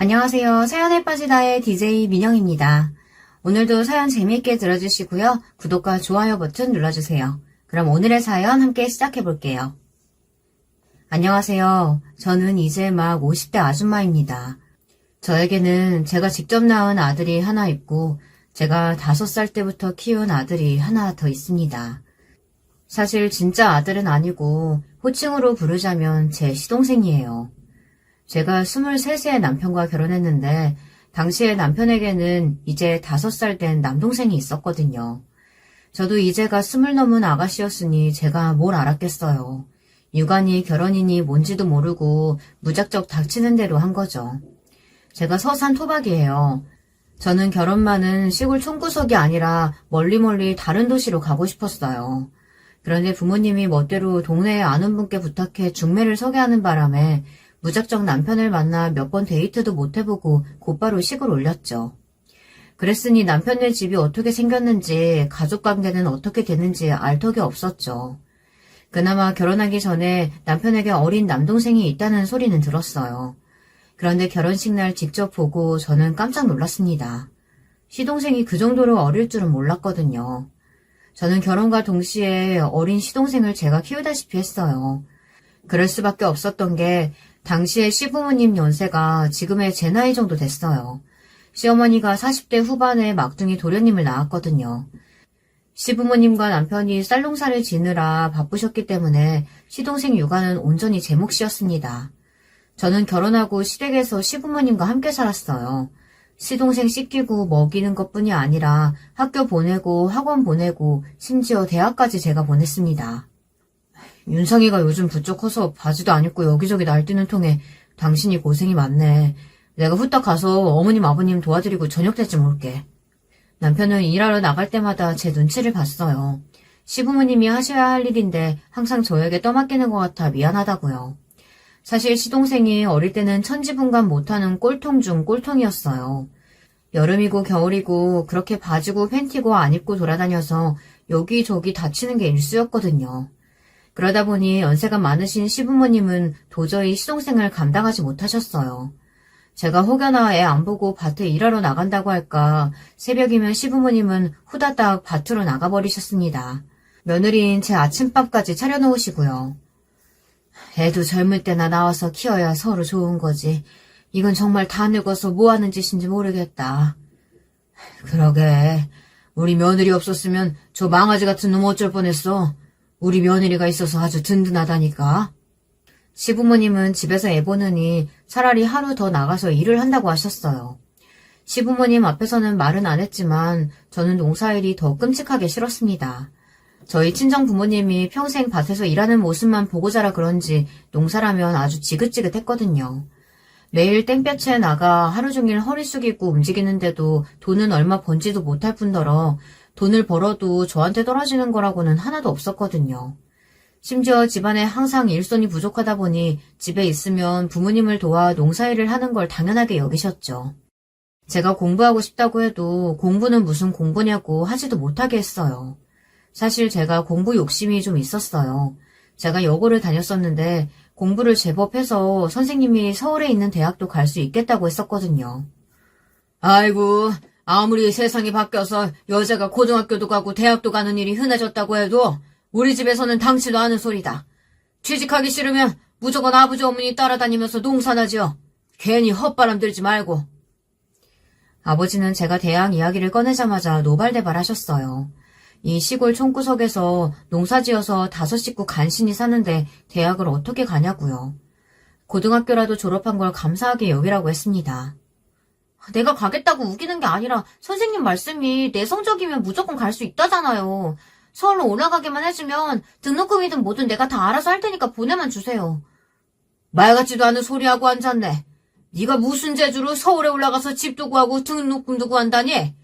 안녕하세요. 사연에 빠지다의 DJ 민영입니다. 오늘도 사연 재미있게 들어주시고요. 구독과 좋아요 버튼 눌러주세요. 그럼 오늘의 사연 함께 시작해볼게요. 안녕하세요. 저는 이제 막 50대 아줌마입니다. 저에게는 제가 직접 낳은 아들이 하나 있고 제가 5살 때부터 키운 아들이 하나 더 있습니다. 사실 진짜 아들은 아니고 호칭으로 부르자면 제 시동생이에요. 제가 23세에 남편과 결혼했는데 당시에 남편에게는 이제 5살 된 남동생이 있었거든요. 저도 이제가 20 넘은 아가씨였으니 제가 뭘 알았겠어요. 육아니 결혼이니 뭔지도 모르고 무작정 닥치는 대로 한 거죠. 제가 서산 토박이에요. 저는 결혼만은 시골 총구석이 아니라 멀리 다른 도시로 가고 싶었어요. 그런데 부모님이 멋대로 동네에 아는 분께 부탁해 중매를 서게 하는 바람에 무작정 남편을 만나 몇 번 데이트도 못 해보고 곧바로 식을 올렸죠. 그랬으니 남편네 집이 어떻게 생겼는지 가족관계는 어떻게 되는지 알 턱이 없었죠. 그나마 결혼하기 전에 남편에게 어린 남동생이 있다는 소리는 들었어요. 그런데 결혼식 날 직접 보고 저는 깜짝 놀랐습니다. 시동생이 그 정도로 어릴 줄은 몰랐거든요. 저는 결혼과 동시에 어린 시동생을 제가 키우다시피 했어요. 그럴 수밖에 없었던 게 당시에 시부모님 연세가 지금의 제 나이 정도 됐어요. 시어머니가 40대 후반에 막둥이 도련님을 낳았거든요. 시부모님과 남편이 쌀농사를 지느라 바쁘셨기 때문에 시동생 육아는 온전히 제 몫이었습니다. 저는 결혼하고 시댁에서 시부모님과 함께 살았어요. 시동생 씻기고 먹이는 것뿐이 아니라 학교 보내고 학원 보내고 심지어 대학까지 제가 보냈습니다. 윤상이가 요즘 부쩍 커서 바지도 안 입고 여기저기 날뛰는 통에 당신이 고생이 많네. 내가 후딱 가서 어머님 아버님 도와드리고 저녁 때쯤 올게. 남편은 일하러 나갈 때마다 제 눈치를 봤어요. 시부모님이 하셔야 할 일인데 항상 저에게 떠맡기는 것 같아 미안하다고요. 사실 시동생이 어릴 때는 천지분간 못하는 꼴통 중 꼴통이었어요. 여름이고 겨울이고 그렇게 바지고 팬티고 안 입고 돌아다녀서 여기저기 다치는 게 일쑤였거든요. 그러다 보니 연세가 많으신 시부모님은 도저히 시동생을 감당하지 못하셨어요. 제가 혹여나 애 안 보고 밭에 일하러 나간다고 할까 새벽이면 시부모님은 후다닥 밭으로 나가버리셨습니다. 며느리인 제 아침밥까지 차려놓으시고요. 애도 젊을 때나 나와서 키워야 서로 좋은 거지. 이건 정말 다 늙어서 뭐 하는 짓인지 모르겠다. 그러게. 우리 며느리 없었으면 저 망아지 같은 놈 어쩔 뻔했어. 우리 며느리가 있어서 아주 든든하다니까. 시부모님은 집에서 애 보느니 차라리 하루 더 나가서 일을 한다고 하셨어요. 시부모님 앞에서는 말은 안 했지만 저는 농사일이 더 끔찍하게 싫었습니다. 저희 친정 부모님이 평생 밭에서 일하는 모습만 보고 자라 그런지 농사라면 아주 지긋지긋했거든요. 매일 땡볕에 나가 하루 종일 허리 숙이고 움직이는데도 돈은 얼마 번지도 못할 뿐더러 돈을 벌어도 저한테 떨어지는 거라고는 하나도 없었거든요. 심지어 집안에 항상 일손이 부족하다 보니 집에 있으면 부모님을 도와 농사일을 하는 걸 당연하게 여기셨죠. 제가 공부하고 싶다고 해도 공부는 무슨 공부냐고 하지도 못하게 했어요. 사실 제가 공부 욕심이 좀 있었어요. 제가 여고를 다녔었는데 공부를 제법 해서 선생님이 서울에 있는 대학도 갈 수 있겠다고 했었거든요. 아이고, 아무리 세상이 바뀌어서 여자가 고등학교도 가고 대학도 가는 일이 흔해졌다고 해도 우리 집에서는 당치도 않은 소리다. 취직하기 싫으면 무조건 아버지 어머니 따라다니면서 농사나 지어. 괜히 헛바람 들지 말고. 아버지는 제가 대학 이야기를 꺼내자마자 노발대발하셨어요. 이 시골 촌구석에서 농사지어서 5 식구 간신히 사는데 대학을 어떻게 가냐고요. 고등학교라도 졸업한 걸 감사하게 여기라고 했습니다. 내가 가겠다고 우기는 게 아니라 선생님 말씀이 내 성적이면 무조건 갈 수 있다잖아요. 서울로 올라가기만 해주면 등록금이든 뭐든 내가 다 알아서 할 테니까 보내만 주세요. 말 같지도 않은 소리하고 앉았네. 네가 무슨 재주로 서울에 올라가서 집도 구하고 등록금도 구한다니?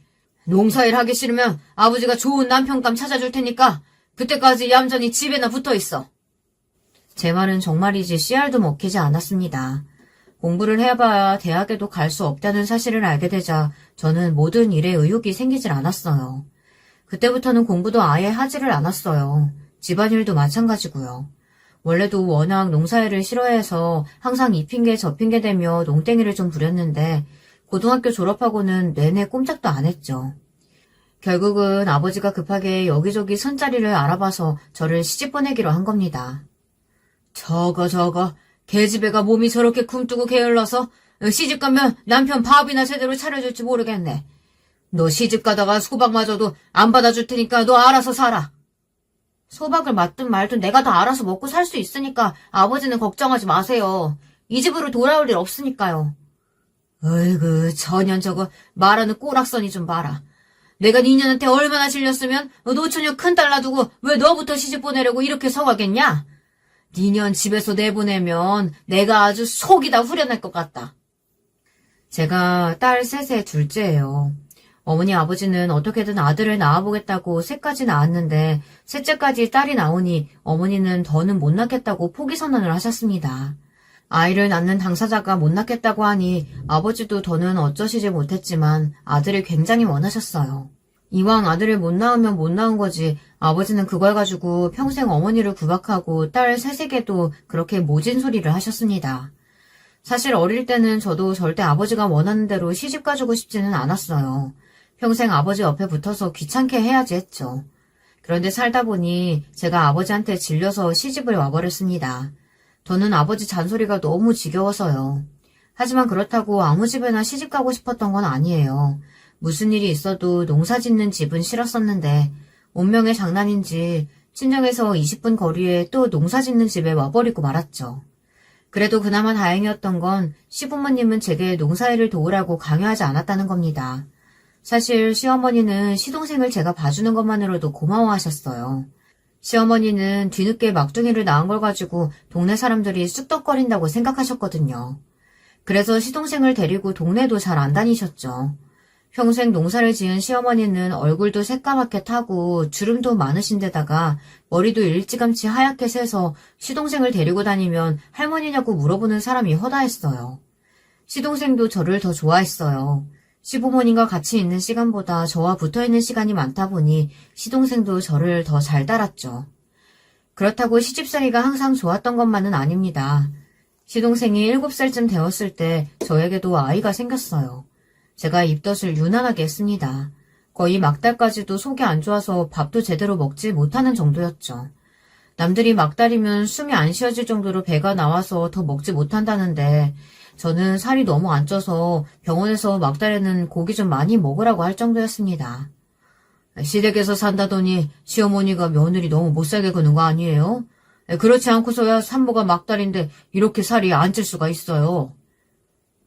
농사일 하기 싫으면 아버지가 좋은 남편감 찾아줄 테니까 그때까지 얌전히 집에나 붙어있어. 제 말은 정말이지 씨알도 먹히지 않았습니다. 공부를 해봐야 대학에도 갈 수 없다는 사실을 알게 되자 저는 모든 일에 의욕이 생기질 않았어요. 그때부터는 공부도 아예 하지를 않았어요. 집안일도 마찬가지고요. 원래도 워낙 농사일을 싫어해서 항상 이 핑계 저 핑계 대며 농땡이를 좀 부렸는데 고등학교 졸업하고는 내내 꼼짝도 안 했죠. 결국은 아버지가 급하게 여기저기 손자리를 알아봐서 저를 시집 보내기로 한 겁니다. 저거 계집애가 몸이 저렇게 굼뜨고 게을러서 시집 가면 남편 밥이나 제대로 차려줄지 모르겠네. 너 시집 가다가 소박마저도 안 받아줄 테니까 너 알아서 살아. 소박을 맞든 말든 내가 다 알아서 먹고 살 수 있으니까 아버지는 걱정하지 마세요. 이 집으로 돌아올 일 없으니까요. 어이구 전년 저거 말하는 꼬락서니 좀 봐라. 내가 니년한테 얼마나 질렸으면 노처녀 큰딸 놔두고 왜 너부터 시집 보내려고 이렇게 성하겠냐? 니년 집에서 내보내면 내가 아주 속이 다 후련할 것 같다. 제가 딸 셋의 둘째예요. 어머니 아버지는 어떻게든 아들을 낳아보겠다고 셋까지 낳았는데 셋째까지 딸이 나오니 어머니는 더는 못 낳겠다고 포기 선언을 하셨습니다. 아이를 낳는 당사자가 못 낳겠다고 하니 아버지도 더는 어쩌시지 못했지만 아들을 굉장히 원하셨어요. 이왕 아들을 못 낳으면 못 낳은 거지 아버지는 그걸 가지고 평생 어머니를 구박하고 딸 셋에게도 그렇게 모진 소리를 하셨습니다. 사실 어릴 때는 저도 절대 아버지가 원하는 대로 시집 가주고 싶지는 않았어요. 평생 아버지 옆에 붙어서 귀찮게 해야지 했죠. 그런데 살다 보니 제가 아버지한테 질려서 시집을 와버렸습니다. 저는 아버지 잔소리가 너무 지겨워서요. 하지만 그렇다고 아무 집에나 시집 가고 싶었던 건 아니에요. 무슨 일이 있어도 농사 짓는 집은 싫었었는데 운명의 장난인지 친정에서 20분 거리에 또 농사 짓는 집에 와버리고 말았죠. 그래도 그나마 다행이었던 건 시부모님은 제게 농사일을 도우라고 강요하지 않았다는 겁니다. 사실 시어머니는 시동생을 제가 봐주는 것만으로도 고마워하셨어요. 시어머니는 뒤늦게 막둥이를 낳은 걸 가지고 동네 사람들이 쑥덕거린다고 생각하셨거든요. 그래서 시동생을 데리고 동네도 잘 안 다니셨죠. 평생 농사를 지은 시어머니는 얼굴도 새까맣게 타고 주름도 많으신 데다가 머리도 일찌감치 하얗게 새서 시동생을 데리고 다니면 할머니냐고 물어보는 사람이 허다했어요. 시동생도 저를 더 좋아했어요. 시부모님과 같이 있는 시간보다 저와 붙어있는 시간이 많다 보니 시동생도 저를 더 잘 따랐죠. 그렇다고 시집살이가 항상 좋았던 것만은 아닙니다. 시동생이 7살쯤 되었을 때 저에게도 아이가 생겼어요. 제가 입덧을 유난하게 했습니다. 거의 막달까지도 속이 안 좋아서 밥도 제대로 먹지 못하는 정도였죠. 남들이 막달이면 숨이 안 쉬어질 정도로 배가 나와서 더 먹지 못한다는데 저는 살이 너무 안 쪄서 병원에서 막달에는 고기 좀 많이 먹으라고 할 정도였습니다. 시댁에서 산다더니 시어머니가 며느리 너무 못살게 구는 거 아니에요? 그렇지 않고서야 산모가 막달인데 이렇게 살이 안 찔 수가 있어요.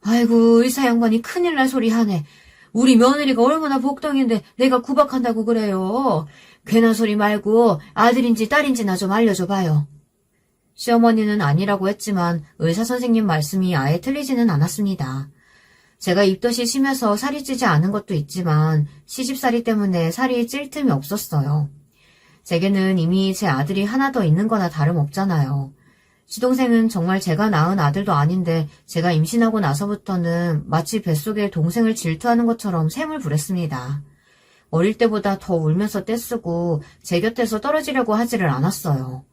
아이고 의사 양반이 큰일 날 소리 하네. 우리 며느리가 얼마나 복덩인데 내가 구박한다고 그래요. 괜한 소리 말고 아들인지 딸인지나 좀 알려줘 봐요. 시어머니는 아니라고 했지만 의사 선생님 말씀이 아예 틀리지는 않았습니다. 제가 입덧이 심해서 살이 찌지 않은 것도 있지만 시집살이 때문에 살이 찔 틈이 없었어요. 제게는 이미 제 아들이 하나 더 있는 거나 다름없잖아요. 시동생은 정말 제가 낳은 아들도 아닌데 제가 임신하고 나서부터는 마치 뱃속에 동생을 질투하는 것처럼 샘을 부렸습니다. 어릴 때보다 더 울면서 떼쓰고 제 곁에서 떨어지려고 하지를 않았어요.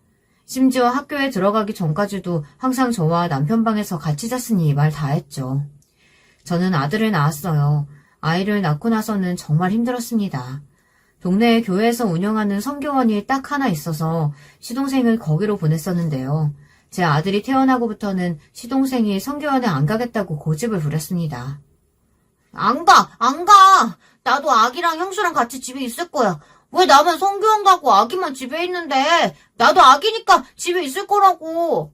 심지어 학교에 들어가기 전까지도 항상 저와 남편 방에서 같이 잤으니 말 다 했죠. 저는 아들을 낳았어요. 아이를 낳고 나서는 정말 힘들었습니다. 동네 교회에서 운영하는 성교원이 딱 하나 있어서 시동생을 거기로 보냈었는데요. 제 아들이 태어나고부터는 시동생이 성교원에 안 가겠다고 고집을 부렸습니다. 안 가! 나도 아기랑 형수랑 같이 집에 있을 거야. 왜 나만 성교원 가고 아기만 집에 있는데? 나도 아기니까 집에 있을 거라고.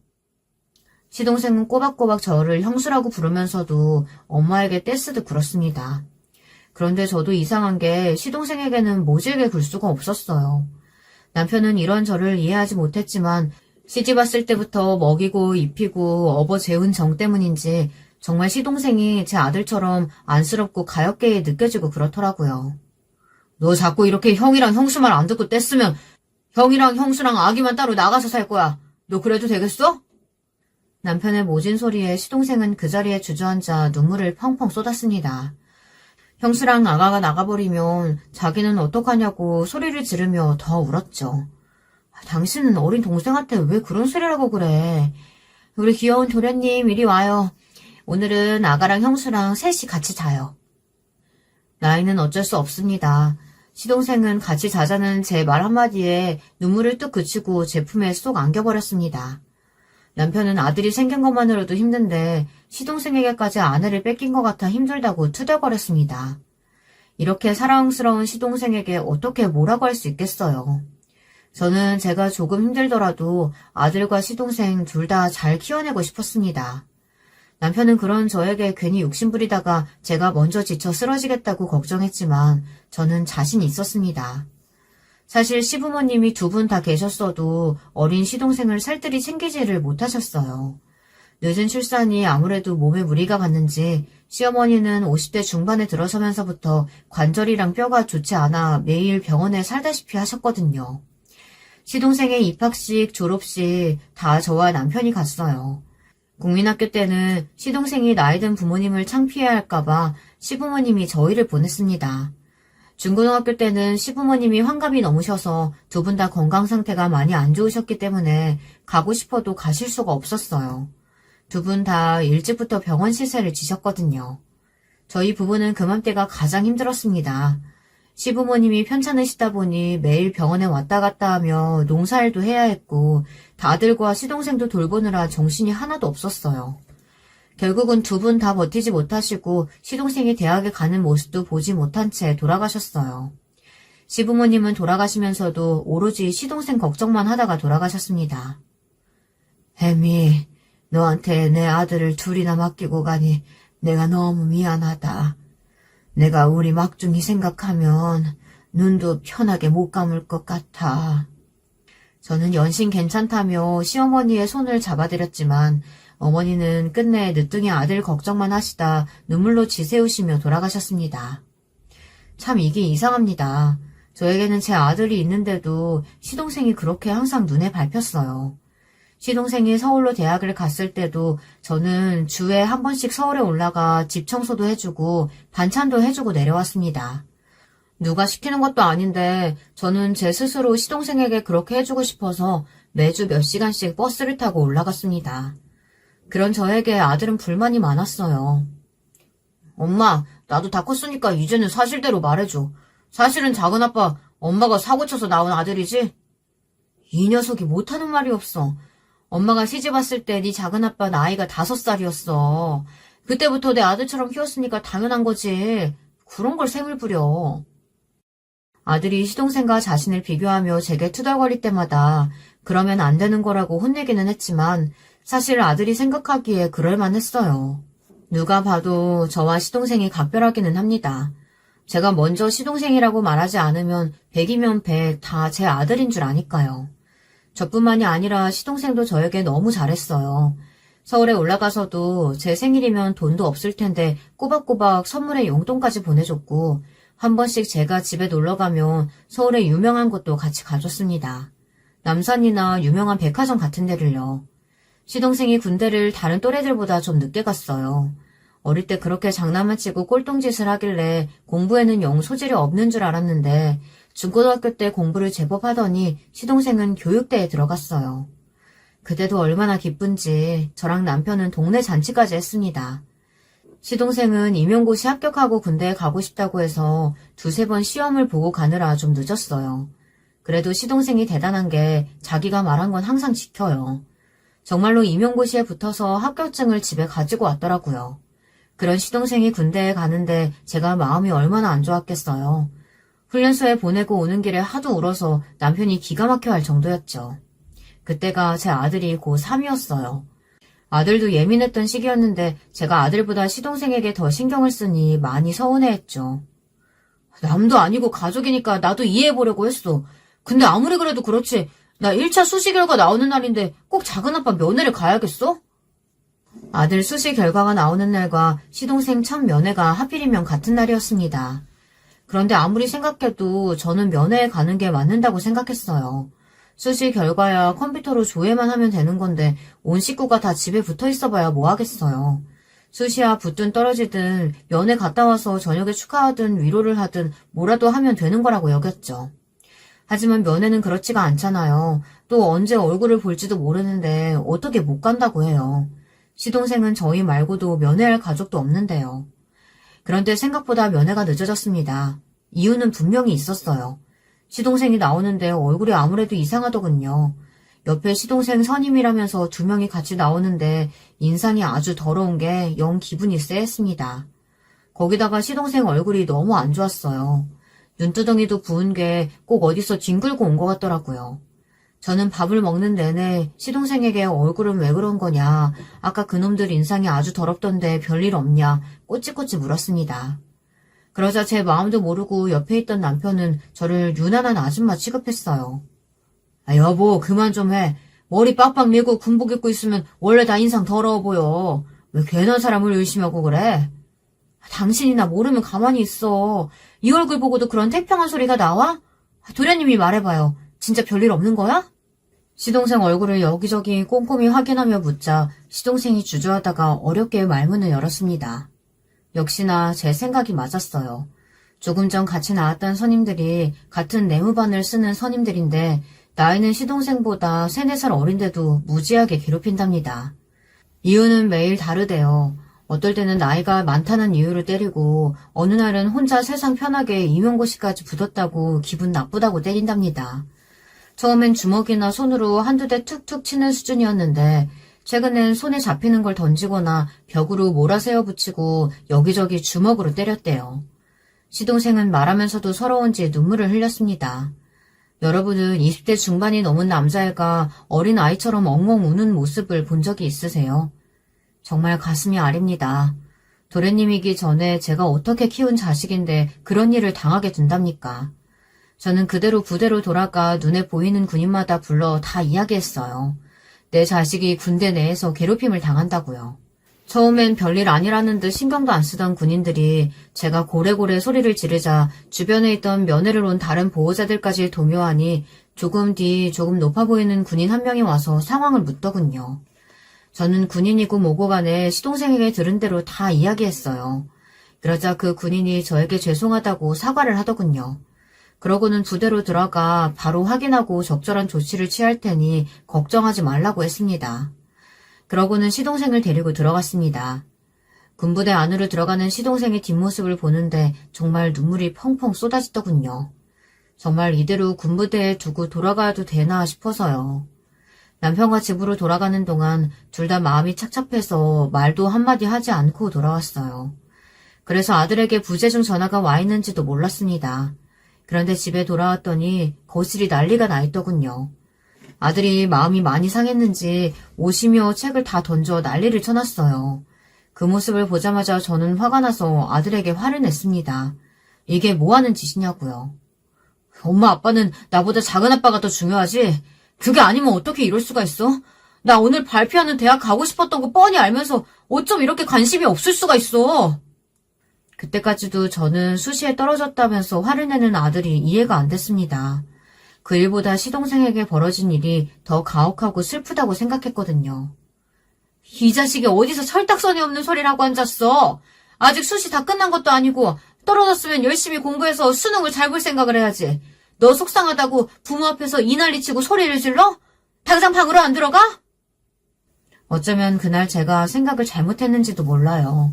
시동생은 꼬박꼬박 저를 형수라고 부르면서도 엄마에게 떼쓰듯 굴었습니다. 그런데 저도 이상한 게 시동생에게는 모질게 굴 수가 없었어요. 남편은 이런 저를 이해하지 못했지만 시집 왔을 때부터 먹이고 입히고 업어 재운 정 때문인지 정말 시동생이 제 아들처럼 안쓰럽고 가엾게 느껴지고 그렇더라고요. 너 자꾸 이렇게 형이랑 형수 말 안 듣고 뗐으면 형이랑 형수랑 아기만 따로 나가서 살 거야. 너 그래도 되겠어? 남편의 모진 소리에 시동생은 그 자리에 주저앉아 눈물을 펑펑 쏟았습니다. 형수랑 아가가 나가버리면 자기는 어떡하냐고 소리를 지르며 더 울었죠. 당신은 어린 동생한테 왜 그런 소리를 하고 그래? 우리 귀여운 도련님 이리 와요. 오늘은 아가랑 형수랑 셋이 같이 자요. 나이는 어쩔 수 없습니다. 시동생은 같이 자자는 제 말 한마디에 눈물을 뚝 그치고 제 품에 쏙 안겨버렸습니다. 남편은 아들이 생긴 것만으로도 힘든데 시동생에게까지 아내를 뺏긴 것 같아 힘들다고 투덜거렸습니다. 이렇게 사랑스러운 시동생에게 어떻게 뭐라고 할 수 있겠어요. 저는 제가 조금 힘들더라도 아들과 시동생 둘 다 잘 키워내고 싶었습니다. 남편은 그런 저에게 괜히 욕심부리다가 제가 먼저 지쳐 쓰러지겠다고 걱정했지만 저는 자신이 있었습니다. 사실 시부모님이 두 분 다 계셨어도 어린 시동생을 살뜰히 챙기지를 못하셨어요. 늦은 출산이 아무래도 몸에 무리가 갔는지 시어머니는 50대 중반에 들어서면서부터 관절이랑 뼈가 좋지 않아 매일 병원에 살다시피 하셨거든요. 시동생의 입학식, 졸업식 다 저와 남편이 갔어요. 국민학교 때는 시동생이 나이든 부모님을 창피해야 할까봐 시부모님이 저희를 보냈습니다. 중고등학교 때는 시부모님이 환갑이 넘으셔서 두 분 다 건강 상태가 많이 안 좋으셨기 때문에 가고 싶어도 가실 수가 없었어요. 두 분 다 일찍부터 병원 시세를 지셨거든요. 저희 부부는 그맘때가 가장 힘들었습니다. 시부모님이 편찮으시다 보니 매일 병원에 왔다 갔다 하며 농사일도 해야 했고 아들과 시동생도 돌보느라 정신이 하나도 없었어요. 결국은 두 분 다 버티지 못하시고 시동생이 대학에 가는 모습도 보지 못한 채 돌아가셨어요. 시부모님은 돌아가시면서도 오로지 시동생 걱정만 하다가 돌아가셨습니다. 혜미, 너한테 내 아들을 둘이나 맡기고 가니 내가 너무 미안하다. 내가 우리 막둥이 생각하면 눈도 편하게 못 감을 것 같아. 저는 연신 괜찮다며 시어머니의 손을 잡아드렸지만 어머니는 끝내 늦둥이 아들 걱정만 하시다 눈물로 지새우시며 돌아가셨습니다. 참 이게 이상합니다. 저에게는 제 아들이 있는데도 시동생이 그렇게 항상 눈에 밟혔어요. 시동생이 서울로 대학을 갔을 때도 저는 주에 한 번씩 서울에 올라가 집 청소도 해주고 반찬도 해주고 내려왔습니다. 누가 시키는 것도 아닌데 저는 제 스스로 시동생에게 그렇게 해주고 싶어서 매주 몇 시간씩 버스를 타고 올라갔습니다. 그런 저에게 아들은 불만이 많았어요. 엄마, 나도 다 컸으니까 이제는 사실대로 말해줘. 사실은 작은아빠, 엄마가 사고쳐서 낳은 아들이지? 이 녀석이 못하는 말이 없어. 엄마가 시집왔을 때 네 작은아빠 나이가 5살이었어. 그때부터 내 아들처럼 키웠으니까 당연한 거지. 그런 걸 셈을 부려. 아들이 시동생과 자신을 비교하며 제게 투덜거릴 때마다 그러면 안 되는 거라고 혼내기는 했지만 사실 아들이 생각하기에 그럴만 했어요. 누가 봐도 저와 시동생이 각별하기는 합니다. 제가 먼저 시동생이라고 말하지 않으면 100이면 100 다 제 아들인 줄 아니까요. 저뿐만이 아니라 시동생도 저에게 너무 잘했어요. 서울에 올라가서도 제 생일이면 돈도 없을 텐데 꼬박꼬박 선물에 용돈까지 보내줬고 한 번씩 제가 집에 놀러가면 서울에 유명한 곳도 같이 가줬습니다. 남산이나 유명한 백화점 같은 데를요. 시동생이 군대를 다른 또래들보다 좀 늦게 갔어요. 어릴 때 그렇게 장난만 치고 꼴통짓을 하길래 공부에는 영 소질이 없는 줄 알았는데 중고등학교 때 공부를 제법 하더니 시동생은 교육대에 들어갔어요. 그때도 얼마나 기쁜지 저랑 남편은 동네 잔치까지 했습니다. 시동생은 임용고시 합격하고 군대에 가고 싶다고 해서 2-3번 시험을 보고 가느라 좀 늦었어요. 그래도 시동생이 대단한 게 자기가 말한 건 항상 지켜요. 정말로 임용고시에 붙어서 합격증을 집에 가지고 왔더라고요. 그런 시동생이 군대에 가는데 제가 마음이 얼마나 안 좋았겠어요. 훈련소에 보내고 오는 길에 하도 울어서 남편이 기가 막혀 할 정도였죠. 그때가 제 아들이 고3이었어요. 아들도 예민했던 시기였는데 제가 아들보다 시동생에게 더 신경을 쓰니 많이 서운해했죠. 남도 아니고 가족이니까 나도 이해해보려고 했어. 근데 아무리 그래도 그렇지 나 1차 수시 결과 나오는 날인데 꼭 작은아빠 면회를 가야겠어? 아들 수시 결과가 나오는 날과 시동생 첫 면회가 하필이면 같은 날이었습니다. 그런데 아무리 생각해도 저는 면회에 가는 게 맞는다고 생각했어요. 수시 결과야 컴퓨터로 조회만 하면 되는 건데 온 식구가 다 집에 붙어 있어봐야 뭐 하겠어요. 수시야 붙든 떨어지든 면회 갔다 와서 저녁에 축하하든 위로를 하든 뭐라도 하면 되는 거라고 여겼죠. 하지만 면회는 그렇지가 않잖아요. 또 언제 얼굴을 볼지도 모르는데 어떻게 못 간다고 해요. 시동생은 저희 말고도 면회할 가족도 없는데요. 그런데 생각보다 면회가 늦어졌습니다. 이유는 분명히 있었어요. 시동생이 나오는데 얼굴이 아무래도 이상하더군요. 옆에 시동생 선임이라면서 두 명이 같이 나오는데 인상이 아주 더러운 게 영 기분이 쎄했습니다. 거기다가 시동생 얼굴이 너무 안 좋았어요. 눈두덩이도 부은 게 꼭 어디서 뒹굴고 온 것 같더라고요. 저는 밥을 먹는 내내 시동생에게 얼굴은 왜 그런 거냐, 아까 그놈들 인상이 아주 더럽던데 별일 없냐, 꼬치꼬치 물었습니다. 그러자 제 마음도 모르고 옆에 있던 남편은 저를 유난한 아줌마 취급했어요. 여보, 그만 좀 해. 머리 빡빡 밀고 군복 입고 있으면 원래 다 인상 더러워 보여. 왜 괜한 사람을 의심하고 그래? 당신이나 모르면 가만히 있어. 이 얼굴 보고도 그런 태평한 소리가 나와? 도련님이 말해봐요. 진짜 별일 없는 거야? 시동생 얼굴을 여기저기 꼼꼼히 확인하며 묻자 시동생이 주저하다가 어렵게 말문을 열었습니다. 역시나 제 생각이 맞았어요. 조금 전 같이 나왔던 선임들이 같은 내무반을 쓰는 선임들인데 나이는 시동생보다 3, 4살 어린데도 무지하게 괴롭힌답니다. 이유는 매일 다르대요. 어떨 때는 나이가 많다는 이유로 때리고 어느 날은 혼자 세상 편하게 임용고시까지 붙었다고 기분 나쁘다고 때린답니다. 처음엔 주먹이나 손으로 한두 대 툭툭 치는 수준이었는데 최근엔 손에 잡히는 걸 던지거나 벽으로 몰아세워 붙이고 여기저기 주먹으로 때렸대요. 시동생은 말하면서도 서러운지 눈물을 흘렸습니다. 여러분은 20대 중반이 넘은 남자애가 어린 아이처럼 엉엉 우는 모습을 본 적이 있으세요? 정말 가슴이 아립니다. 도련님이기 전에 제가 어떻게 키운 자식인데 그런 일을 당하게 된답니까? 저는 그대로 부대로 돌아가 눈에 보이는 군인마다 불러 다 이야기했어요. 내 자식이 군대 내에서 괴롭힘을 당한다고요. 처음엔 별일 아니라는 듯 신경도 안 쓰던 군인들이 제가 고래고래 소리를 지르자 주변에 있던 면회를 온 다른 보호자들까지 동요하니 조금 뒤 조금 높아 보이는 군인 한 명이 와서 상황을 묻더군요. 저는 군인이고 뭐고 간에 시동생에게 들은 대로 다 이야기했어요. 그러자 그 군인이 저에게 죄송하다고 사과를 하더군요. 그러고는 부대로 들어가 바로 확인하고 적절한 조치를 취할 테니 걱정하지 말라고 했습니다. 그러고는 시동생을 데리고 들어갔습니다. 군부대 안으로 들어가는 시동생의 뒷모습을 보는데 정말 눈물이 펑펑 쏟아지더군요. 정말 이대로 군부대에 두고 돌아가도 되나 싶어서요. 남편과 집으로 돌아가는 동안 둘 다 마음이 착잡해서 말도 한마디 하지 않고 돌아왔어요. 그래서 아들에게 부재중 전화가 와 있는지도 몰랐습니다. 그런데 집에 돌아왔더니 거실이 난리가 나 있더군요. 아들이 마음이 많이 상했는지 옷이며 책을 다 던져 난리를 쳐놨어요. 그 모습을 보자마자 저는 화가 나서 아들에게 화를 냈습니다. 이게 뭐하는 짓이냐고요. 엄마 아빠는 나보다 작은 아빠가 더 중요하지? 그게 아니면 어떻게 이럴 수가 있어? 나 오늘 발표하는 대학 가고 싶었던 거 뻔히 알면서 어쩜 이렇게 관심이 없을 수가 있어? 그때까지도 저는 수시에 떨어졌다면서 화를 내는 아들이 이해가 안 됐습니다. 그 일보다 시동생에게 벌어진 일이 더 가혹하고 슬프다고 생각했거든요. 이 자식이 어디서 철딱서니 없는 소리를 하고 앉았어? 아직 수시 다 끝난 것도 아니고 떨어졌으면 열심히 공부해서 수능을 잘 볼 생각을 해야지. 너 속상하다고 부모 앞에서 이 난리치고 소리를 질러? 당장 방으로 안 들어가? 어쩌면 그날 제가 생각을 잘못했는지도 몰라요.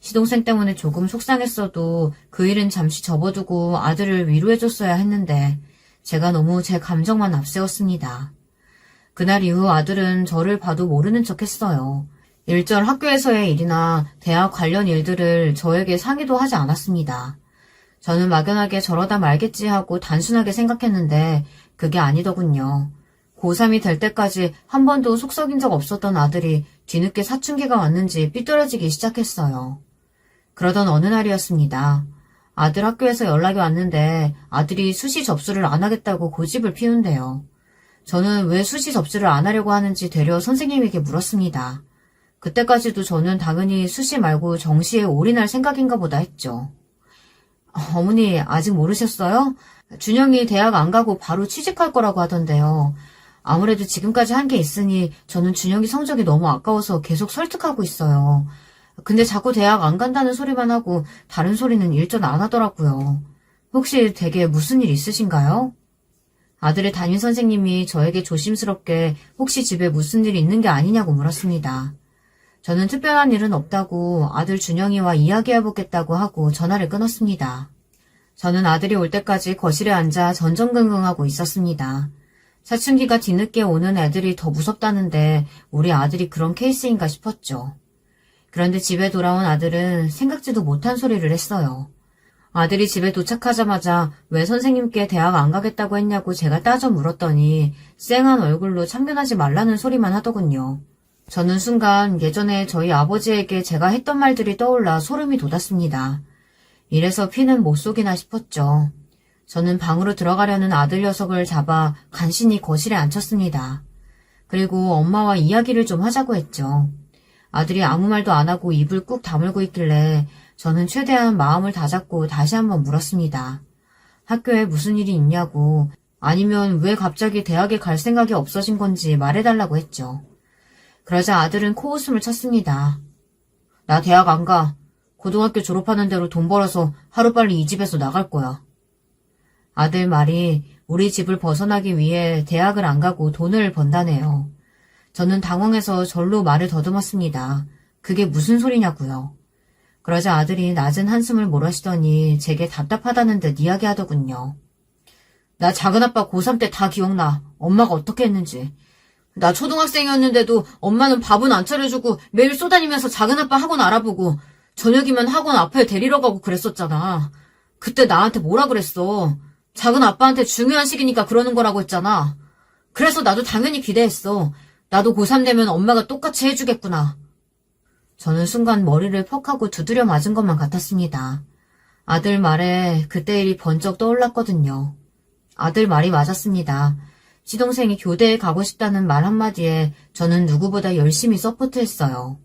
시동생 때문에 조금 속상했어도 그 일은 잠시 접어두고 아들을 위로해줬어야 했는데 제가 너무 제 감정만 앞세웠습니다. 그날 이후 아들은 저를 봐도 모르는 척했어요. 일절 학교에서의 일이나 대학 관련 일들을 저에게 상의도 하지 않았습니다. 저는 막연하게 저러다 말겠지 하고 단순하게 생각했는데 그게 아니더군요. 고3이 될 때까지 한 번도 속 썩인 적 없었던 아들이 뒤늦게 사춘기가 왔는지 삐뚤어지기 시작했어요. 그러던 어느 날이었습니다. 아들 학교에서 연락이 왔는데 아들이 수시 접수를 안 하겠다고 고집을 피운대요. 저는 왜 수시 접수를 안 하려고 하는지 되려 선생님에게 물었습니다. 그때까지도 저는 당연히 수시 말고 정시에 올인할 생각인가 보다 했죠. 어머니 아직 모르셨어요? 준영이 대학 안 가고 바로 취직할 거라고 하던데요. 아무래도 지금까지 한 게 있으니 저는 준영이 성적이 너무 아까워서 계속 설득하고 있어요. 근데 자꾸 대학 안 간다는 소리만 하고 다른 소리는 일전 안 하더라고요. 혹시 댁에 무슨 일 있으신가요? 아들의 담임 선생님이 저에게 조심스럽게 혹시 집에 무슨 일이 있는 게 아니냐고 물었습니다. 저는 특별한 일은 없다고 아들 준영이와 이야기해보겠다고 하고 전화를 끊었습니다. 저는 아들이 올 때까지 거실에 앉아 전전긍긍하고 있었습니다. 사춘기가 뒤늦게 오는 애들이 더 무섭다는데 우리 아들이 그런 케이스인가 싶었죠. 그런데 집에 돌아온 아들은 생각지도 못한 소리를 했어요. 아들이 집에 도착하자마자 왜 선생님께 대학 안 가겠다고 했냐고 제가 따져 물었더니 쌩한 얼굴로 참견하지 말라는 소리만 하더군요. 저는 순간 예전에 저희 아버지에게 제가 했던 말들이 떠올라 소름이 돋았습니다. 이래서 피는 못 속이나 싶었죠. 저는 방으로 들어가려는 아들 녀석을 잡아 간신히 거실에 앉혔습니다. 그리고 엄마와 이야기를 좀 하자고 했죠. 아들이 아무 말도 안 하고 입을 꾹 다물고 있길래 저는 최대한 마음을 다잡고 다시 한번 물었습니다. 학교에 무슨 일이 있냐고, 아니면 왜 갑자기 대학에 갈 생각이 없어진 건지 말해달라고 했죠. 그러자 아들은 코웃음을 쳤습니다. 나 대학 안 가. 고등학교 졸업하는 대로 돈 벌어서 하루빨리 이 집에서 나갈 거야. 아들 말이 우리 집을 벗어나기 위해 대학을 안 가고 돈을 번다네요. 저는 당황해서 절로 말을 더듬었습니다. 그게 무슨 소리냐고요. 그러자 아들이 낮은 한숨을 몰아쉬더니 제게 답답하다는 듯 이야기하더군요. 나 작은아빠 고3 때 다 기억나. 엄마가 어떻게 했는지. 나 초등학생이었는데도 엄마는 밥은 안 차려주고 매일 쏘다니면서 작은아빠 학원 알아보고 저녁이면 학원 앞에 데리러 가고 그랬었잖아. 그때 나한테 뭐라 그랬어. 작은아빠한테 중요한 시기니까 그러는 거라고 했잖아. 그래서 나도 당연히 기대했어. 나도 고3 되면 엄마가 똑같이 해주겠구나. 저는 순간 머리를 퍽 하고 두드려 맞은 것만 같았습니다. 아들 말에 그때 일이 번쩍 떠올랐거든요. 아들 말이 맞았습니다. 시동생이 교대에 가고 싶다는 말 한마디에 저는 누구보다 열심히 서포트했어요.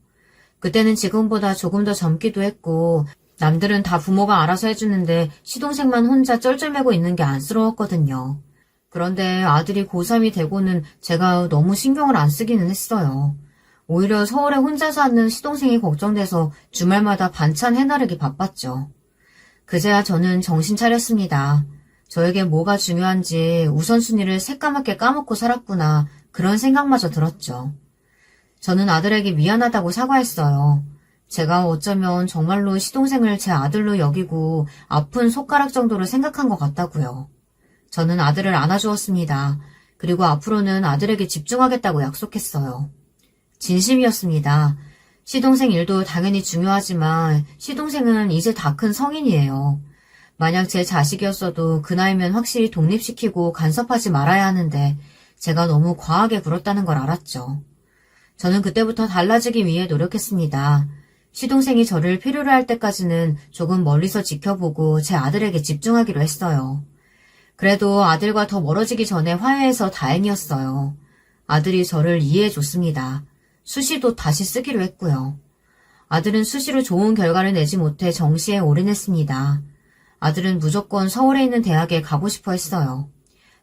그때는 지금보다 조금 더 젊기도 했고 남들은 다 부모가 알아서 해주는데 시동생만 혼자 쩔쩔매고 있는 게 안쓰러웠거든요. 그런데 아들이 고3이 되고는 제가 너무 신경을 안 쓰기는 했어요. 오히려 서울에 혼자 사는 시동생이 걱정돼서 주말마다 반찬 해나르기 바빴죠. 그제야 저는 정신 차렸습니다. 저에게 뭐가 중요한지 우선순위를 새까맣게 까먹고 살았구나 그런 생각마저 들었죠. 저는 아들에게 미안하다고 사과했어요. 제가 어쩌면 정말로 시동생을 제 아들로 여기고 아픈 손가락 정도로 생각한 것 같다고요. 저는 아들을 안아주었습니다. 그리고 앞으로는 아들에게 집중하겠다고 약속했어요. 진심이었습니다. 시동생 일도 당연히 중요하지만 시동생은 이제 다 큰 성인이에요. 만약 제 자식이었어도 그 나이면 확실히 독립시키고 간섭하지 말아야 하는데 제가 너무 과하게 굴었다는 걸 알았죠. 저는 그때부터 달라지기 위해 노력했습니다. 시동생이 저를 필요로 할 때까지는 조금 멀리서 지켜보고 제 아들에게 집중하기로 했어요. 그래도 아들과 더 멀어지기 전에 화해해서 다행이었어요. 아들이 저를 이해해줬습니다. 수시도 다시 쓰기로 했고요. 아들은 수시로 좋은 결과를 내지 못해 정시에 올인했습니다. 아들은 무조건 서울에 있는 대학에 가고 싶어 했어요.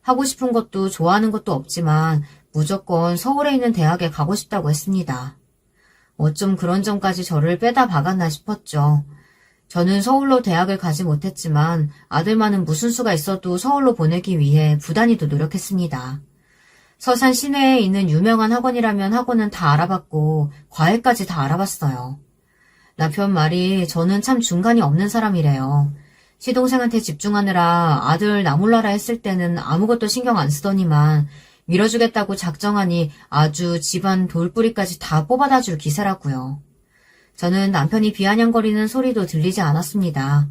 하고 싶은 것도 좋아하는 것도 없지만 무조건 서울에 있는 대학에 가고 싶다고 했습니다. 어쩜 그런 점까지 저를 빼다 박았나 싶었죠. 저는 서울로 대학을 가지 못했지만 아들만은 무슨 수가 있어도 서울로 보내기 위해 부단히도 노력했습니다. 서산 시내에 있는 유명한 학원이라면 학원은 다 알아봤고 과외까지 다 알아봤어요. 남편 말이 저는 참 중간이 없는 사람이래요. 시동생한테 집중하느라 아들 나몰라라 했을 때는 아무것도 신경 안 쓰더니만 밀어주겠다고 작정하니 아주 집안 돌뿌리까지 다 뽑아다 줄 기세라고요. 저는 남편이 비아냥거리는 소리도 들리지 않았습니다.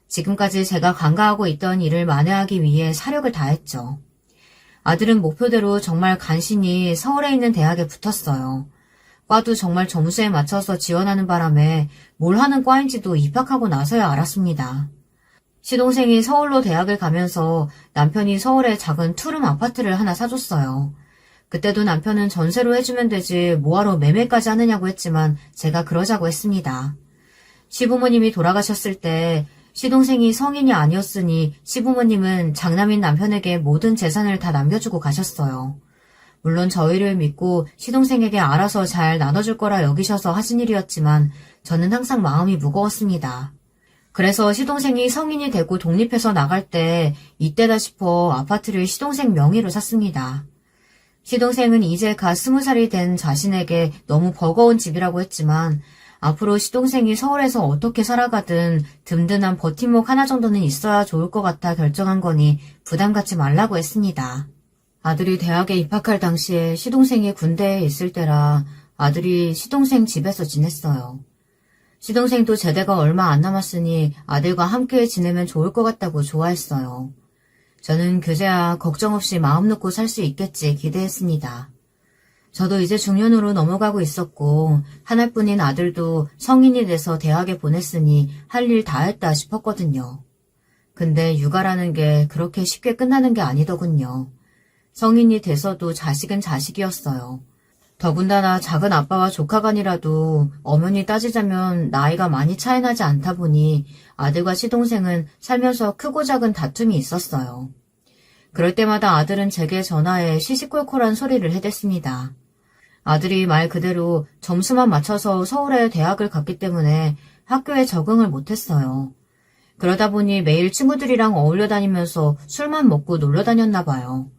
지금까지 제가 간과하고 있던 일을 만회하기 위해 사력을 다했죠. 아들은 목표대로 정말 간신히 서울에 있는 대학에 붙었어요. 과도 정말 점수에 맞춰서 지원하는 바람에 뭘 하는 과인지도 입학하고 나서야 알았습니다. 시동생이 서울로 대학을 가면서 남편이 서울에 작은 투룸 아파트를 하나 사줬어요. 그때도 남편은 전세로 해주면 되지 뭐하러 매매까지 하느냐고 했지만 제가 그러자고 했습니다. 시부모님이 돌아가셨을 때 시동생이 성인이 아니었으니 시부모님은 장남인 남편에게 모든 재산을 다 남겨주고 가셨어요. 물론 저희를 믿고 시동생에게 알아서 잘 나눠줄 거라 여기셔서 하신 일이었지만 저는 항상 마음이 무거웠습니다. 그래서 시동생이 성인이 되고 독립해서 나갈 때 이때다 싶어 아파트를 시동생 명의로 샀습니다. 시동생은 이제 갓 20살이 된 자신에게 너무 버거운 집이라고 했지만 앞으로 시동생이 서울에서 어떻게 살아가든 든든한 버팀목 하나 정도는 있어야 좋을 것 같아 결정한 거니 부담 갖지 말라고 했습니다. 아들이 대학에 입학할 당시에 시동생이 군대에 있을 때라 아들이 시동생 집에서 지냈어요. 시동생도 제대가 얼마 안 남았으니 아들과 함께 지내면 좋을 것 같다고 좋아했어요. 저는 그제야 걱정 없이 마음 놓고 살 수 있겠지 기대했습니다. 저도 이제 중년으로 넘어가고 있었고 하나뿐인 아들도 성인이 돼서 대학에 보냈으니 할 일 다 했다 싶었거든요. 근데 육아라는 게 그렇게 쉽게 끝나는 게 아니더군요. 성인이 돼서도 자식은 자식이었어요. 더군다나 작은 아빠와 조카간이라도 엄연히 따지자면 나이가 많이 차이 나지 않다 보니 아들과 시동생은 살면서 크고 작은 다툼이 있었어요. 그럴 때마다 아들은 제게 전화해 시시콜콜한 소리를 해댔습니다. 아들이 말 그대로 점수만 맞춰서 서울에 대학을 갔기 때문에 학교에 적응을 못했어요. 그러다 보니 매일 친구들이랑 어울려 다니면서 술만 먹고 놀러 다녔나 봐요.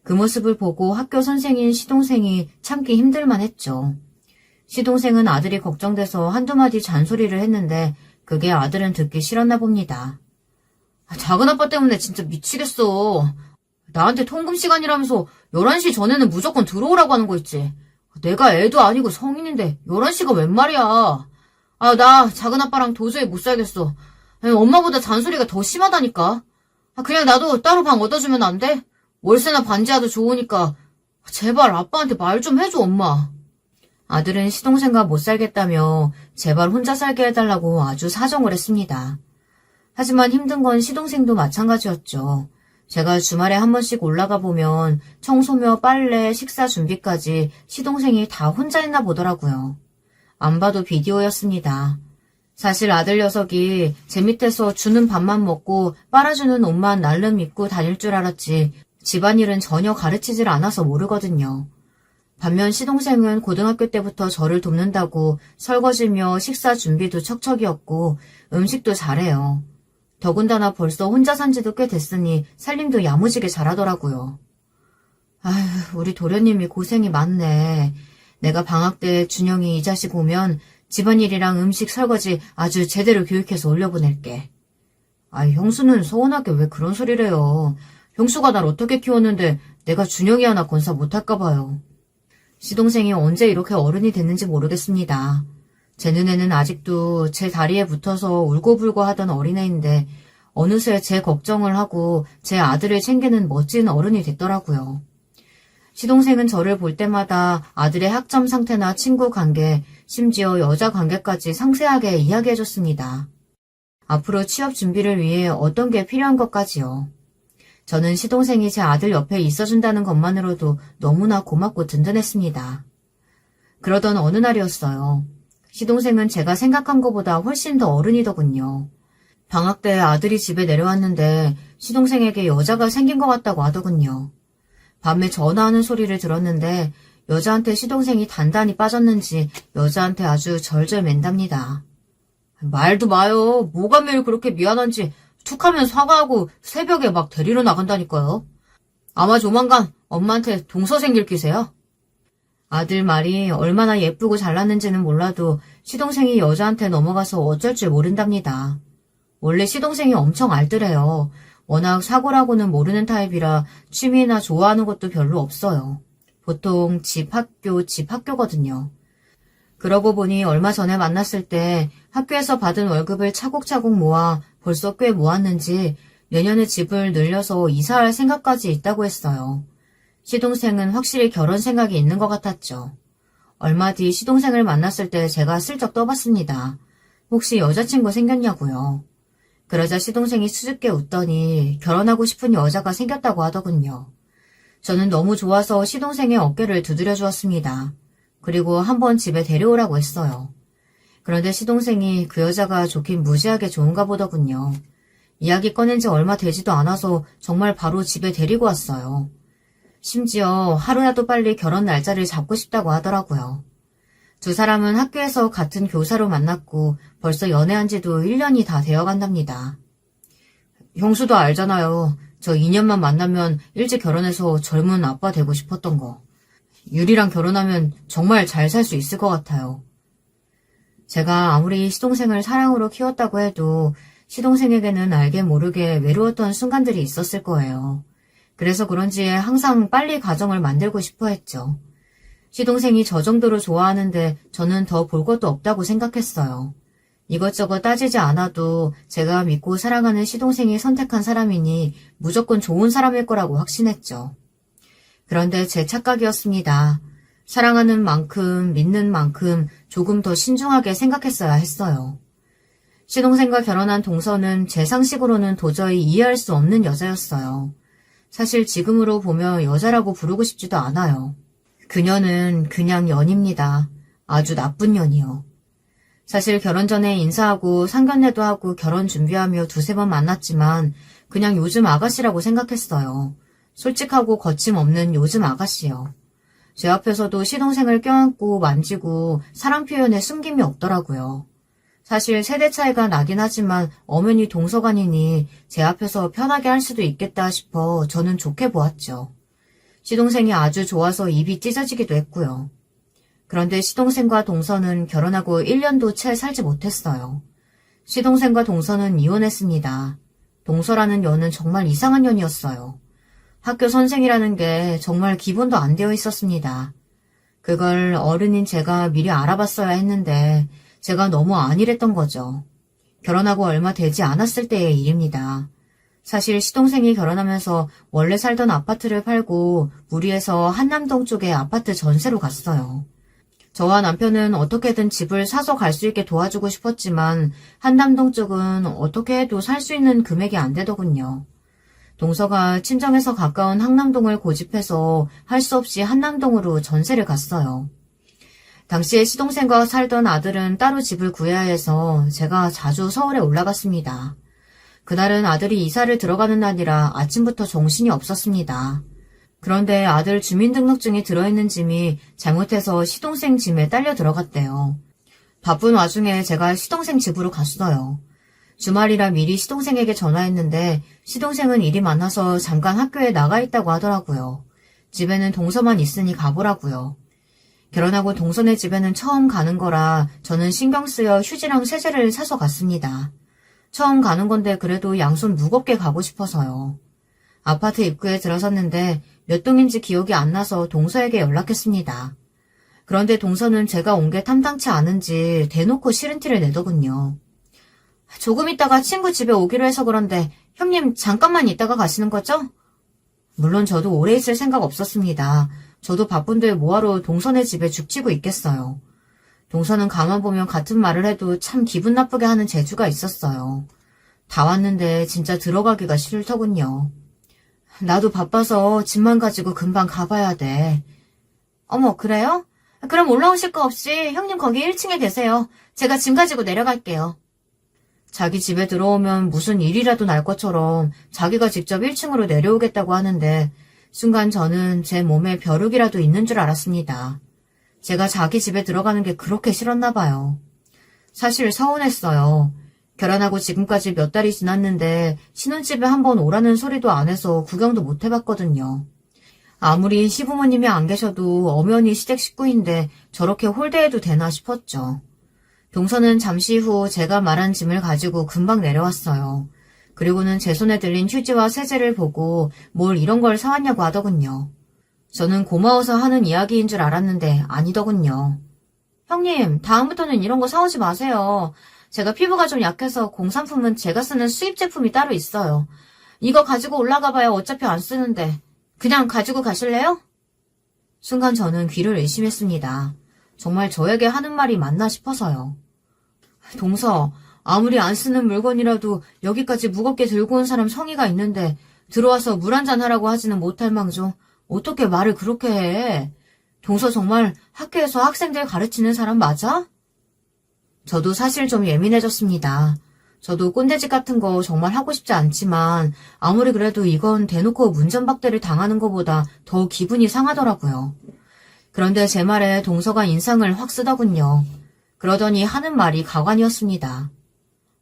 그 모습을 보고 학교 선생인 시동생이 참기 힘들만 했죠. 시동생은 아들이 걱정돼서 한두 마디 잔소리를 했는데 그게 아들은 듣기 싫었나 봅니다. 작은 아빠 때문에 진짜 미치겠어. 나한테 통금 시간이라면서 11시 전에는 무조건 들어오라고 하는 거 있지. 내가 애도 아니고 성인인데 11시가 웬 말이야. 나 작은 아빠랑 도저히 못 살겠어. 엄마보다 잔소리가 더 심하다니까. 그냥 나도 따로 방 얻어주면 안 돼? 월세나 반지하도 좋으니까 제발 아빠한테 말 좀 해줘, 엄마. 아들은 시동생과 못 살겠다며 제발 혼자 살게 해달라고 아주 사정을 했습니다. 하지만 힘든 건 시동생도 마찬가지였죠. 제가 주말에 한 번씩 올라가 보면 청소며 빨래, 식사 준비까지 시동생이 다 혼자 했나 보더라고요. 안 봐도 비디오였습니다. 사실 아들 녀석이 제 밑에서 주는 밥만 먹고 빨아주는 옷만 날름 입고 다닐 줄 알았지 집안일은 전혀 가르치질 않아서 모르거든요. 반면 시동생은 고등학교 때부터 저를 돕는다고 설거지며 식사 준비도 척척이었고 음식도 잘해요. 더군다나 벌써 혼자 산 지도 꽤 됐으니 살림도 야무지게 잘하더라고요. 아휴, 우리 도련님이 고생이 많네. 내가 방학 때 준영이 이 자식 오면 집안일이랑 음식 설거지 아주 제대로 교육해서 올려보낼게. 형수는 서운하게 왜 그런 소리를 해요. 형수가 날 어떻게 키웠는데 내가 준영이 하나 건사 못할까 봐요. 시동생이 언제 이렇게 어른이 됐는지 모르겠습니다. 제 눈에는 아직도 제 다리에 붙어서 울고불고 하던 어린애인데 어느새 제 걱정을 하고 제 아들을 챙기는 멋진 어른이 됐더라고요. 시동생은 저를 볼 때마다 아들의 학점 상태나 친구 관계, 심지어 여자 관계까지 상세하게 이야기해줬습니다. 앞으로 취업 준비를 위해 어떤 게 필요한 것까지요. 저는 시동생이 제 아들 옆에 있어준다는 것만으로도 너무나 고맙고 든든했습니다. 그러던 어느 날이었어요. 시동생은 제가 생각한 것보다 훨씬 더 어른이더군요. 방학 때 아들이 집에 내려왔는데 시동생에게 여자가 생긴 것 같다고 하더군요. 밤에 전화하는 소리를 들었는데 여자한테 시동생이 단단히 빠졌는지 여자한테 아주 절절 맨답니다. 말도 마요. 뭐가 매일 그렇게 미안한지 툭하면 사과하고 새벽에 막 데리러 나간다니까요. 아마 조만간 엄마한테 동서 생길 기세요. 아들 말이 얼마나 예쁘고 잘났는지는 몰라도 시동생이 여자한테 넘어가서 어쩔 줄 모른답니다. 원래 시동생이 엄청 알뜰해요. 워낙 사고라고는 모르는 타입이라 취미나 좋아하는 것도 별로 없어요. 보통 집 학교거든요. 그러고 보니 얼마 전에 만났을 때 학교에서 받은 월급을 차곡차곡 모아 벌써 꽤 모았는지 내년에 집을 늘려서 이사할 생각까지 있다고 했어요. 시동생은 확실히 결혼 생각이 있는 것 같았죠. 얼마 뒤 시동생을 만났을 때 제가 슬쩍 떠봤습니다. 혹시 여자친구 생겼냐고요. 그러자 시동생이 수줍게 웃더니 결혼하고 싶은 여자가 생겼다고 하더군요. 저는 너무 좋아서 시동생의 어깨를 두드려 주었습니다. 그리고 한번 집에 데려오라고 했어요. 그런데 시동생이 그 여자가 좋긴 무지하게 좋은가 보더군요. 이야기 꺼낸 지 얼마 되지도 않아서 정말 바로 집에 데리고 왔어요. 심지어 하루라도 빨리 결혼 날짜를 잡고 싶다고 하더라고요. 두 사람은 학교에서 같은 교사로 만났고 벌써 연애한 지도 1년이 다 되어간답니다. 형수도 알잖아요. 저 2년만 만나면 일찍 결혼해서 젊은 아빠 되고 싶었던 거. 유리랑 결혼하면 정말 잘 살 수 있을 것 같아요. 제가 아무리 시동생을 사랑으로 키웠다고 해도 시동생에게는 알게 모르게 외로웠던 순간들이 있었을 거예요. 그래서 그런지 항상 빨리 가정을 만들고 싶어 했죠. 시동생이 저 정도로 좋아하는데 저는 더 볼 것도 없다고 생각했어요. 이것저것 따지지 않아도 제가 믿고 사랑하는 시동생이 선택한 사람이니 무조건 좋은 사람일 거라고 확신했죠. 그런데 제 착각이었습니다. 사랑하는 만큼, 믿는 만큼 조금 더 신중하게 생각했어야 했어요. 시동생과 결혼한 동서는 제 상식으로는 도저히 이해할 수 없는 여자였어요. 사실 지금으로 보면 여자라고 부르고 싶지도 않아요. 그녀는 그냥 년입니다. 아주 나쁜 년이요. 사실 결혼 전에 인사하고 상견례도 하고 결혼 준비하며 두세 번 만났지만 그냥 요즘 아가씨라고 생각했어요. 솔직하고 거침없는 요즘 아가씨요. 제 앞에서도 시동생을 껴안고 만지고 사랑 표현에 숨김이 없더라고요. 사실 세대 차이가 나긴 하지만 엄연히 동서간이니 제 앞에서 편하게 할 수도 있겠다 싶어 저는 좋게 보았죠. 시동생이 아주 좋아서 입이 찢어지기도 했고요. 그런데 시동생과 동서는 결혼하고 1년도 채 살지 못했어요. 시동생과 동서는 이혼했습니다. 동서라는 년은 정말 이상한 년이었어요. 학교 선생이라는 게 정말 기본도 안 되어 있었습니다. 그걸 어른인 제가 미리 알아봤어야 했는데 제가 너무 안일했던 거죠. 결혼하고 얼마 되지 않았을 때의 일입니다. 사실 시동생이 결혼하면서 원래 살던 아파트를 팔고 무리해서 한남동 쪽에 아파트 전세로 갔어요. 저와 남편은 어떻게든 집을 사서 갈 수 있게 도와주고 싶었지만 한남동 쪽은 어떻게 해도 살 수 있는 금액이 안 되더군요. 동서가 친정에서 가까운 항남동을 고집해서 할 수 없이 한남동으로 전세를 갔어요. 당시에 시동생과 살던 아들은 따로 집을 구해야 해서 제가 자주 서울에 올라갔습니다. 그날은 아들이 이사를 들어가는 날이라 아침부터 정신이 없었습니다. 그런데 아들 주민등록증이 들어있는 짐이 잘못해서 시동생 짐에 딸려 들어갔대요. 바쁜 와중에 제가 시동생 집으로 갔어요. 주말이라 미리 시동생에게 전화했는데 시동생은 일이 많아서 잠깐 학교에 나가 있다고 하더라고요. 집에는 동서만 있으니 가보라고요. 결혼하고 동서네 집에는 처음 가는 거라 저는 신경 쓰여 휴지랑 세제를 사서 갔습니다. 처음 가는 건데 그래도 양손 무겁게 가고 싶어서요. 아파트 입구에 들어섰는데 몇 동인지 기억이 안 나서 동서에게 연락했습니다. 그런데 동서는 제가 온 게 탐탁치 않은지 대놓고 싫은 티를 내더군요. 조금 있다가 친구 집에 오기로 해서 그런데 형님 잠깐만 있다가 가시는 거죠? 물론 저도 오래 있을 생각 없었습니다. 저도 바쁜데 뭐하러 동서네 집에 죽치고 있겠어요. 동서는 가만 보면 같은 말을 해도 참 기분 나쁘게 하는 재주가 있었어요. 다 왔는데 진짜 들어가기가 싫더군요. 나도 바빠서 짐만 가지고 금방 가봐야 돼. 어머, 그래요? 그럼 올라오실 거 없이 형님 거기 1층에 계세요. 제가 짐 가지고 내려갈게요. 자기 집에 들어오면 무슨 일이라도 날 것처럼 자기가 직접 1층으로 내려오겠다고 하는데 순간 저는 제 몸에 벼룩이라도 있는 줄 알았습니다. 제가 자기 집에 들어가는 게 그렇게 싫었나 봐요. 사실 서운했어요. 결혼하고 지금까지 몇 달이 지났는데 신혼집에 한번 오라는 소리도 안 해서 구경도 못 해봤거든요. 아무리 시부모님이 안 계셔도 엄연히 시댁 식구인데 저렇게 홀대해도 되나 싶었죠. 동서는 잠시 후 제가 말한 짐을 가지고 금방 내려왔어요. 그리고는 제 손에 들린 휴지와 세제를 보고 뭘 이런 걸 사왔냐고 하더군요. 저는 고마워서 하는 이야기인 줄 알았는데 아니더군요. 형님, 다음부터는 이런 거 사오지 마세요. 제가 피부가 좀 약해서 공산품은 제가 쓰는 수입 제품이 따로 있어요. 이거 가지고 올라가 봐야 어차피 안 쓰는데 그냥 가지고 가실래요? 순간 저는 귀를 의심했습니다. 정말 저에게 하는 말이 맞나 싶어서요. 동서, 아무리 안 쓰는 물건이라도 여기까지 무겁게 들고 온 사람 성의가 있는데 들어와서 물 한잔 하라고 하지는 못할 망정 어떻게 말을 그렇게 해? 동서 정말 학교에서 학생들 가르치는 사람 맞아? 저도 사실 좀 예민해졌습니다. 저도 꼰대짓 같은 거 정말 하고 싶지 않지만 아무리 그래도 이건 대놓고 문전박대를 당하는 것보다 더 기분이 상하더라고요. 그런데 제 말에 동서가 인상을 확 쓰더군요. 그러더니 하는 말이 가관이었습니다.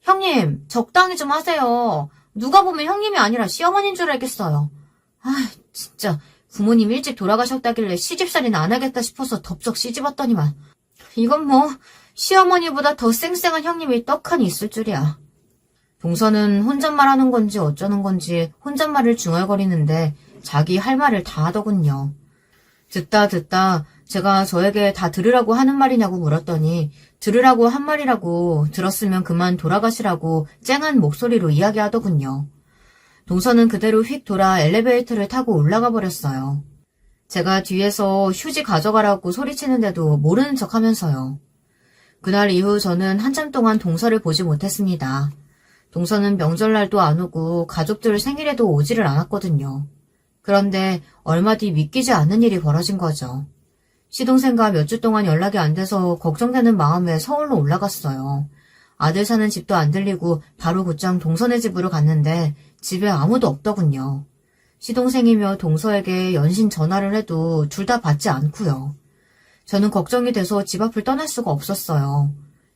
형님, 적당히 좀 하세요. 누가 보면 형님이 아니라 시어머니인 줄 알겠어요. 진짜 부모님 일찍 돌아가셨다길래 시집살이는 안 하겠다 싶어서 덥석 시집왔더니만. 이건 뭐 시어머니보다 더 쌩쌩한 형님이 떡하니 있을 줄이야. 동서는 혼잣말하는 건지 어쩌는 건지 혼잣말을 중얼거리는데 자기 할 말을 다 하더군요. 듣다 제가 저에게 다 들으라고 하는 말이냐고 물었더니 들으라고 한 말이라고 들었으면 그만 돌아가시라고 쨍한 목소리로 이야기하더군요. 동서는 그대로 휙 돌아 엘리베이터를 타고 올라가 버렸어요. 제가 뒤에서 휴지 가져가라고 소리치는데도 모르는 척하면서요. 그날 이후 저는 한참 동안 동서를 보지 못했습니다. 동서는 명절날도 안 오고 가족들 생일에도 오지를 않았거든요. 그런데 얼마 뒤 믿기지 않는 일이 벌어진 거죠. 시동생과 몇 주 동안 연락이 안 돼서 걱정되는 마음에 서울로 올라갔어요. 아들 사는 집도 안 들리고 바로 곧장 동서네 집으로 갔는데 집에 아무도 없더군요. 시동생이며 동서에게 연신 전화를 해도 둘 다 받지 않고요. 저는 걱정이 돼서 집 앞을 떠날 수가 없었어요.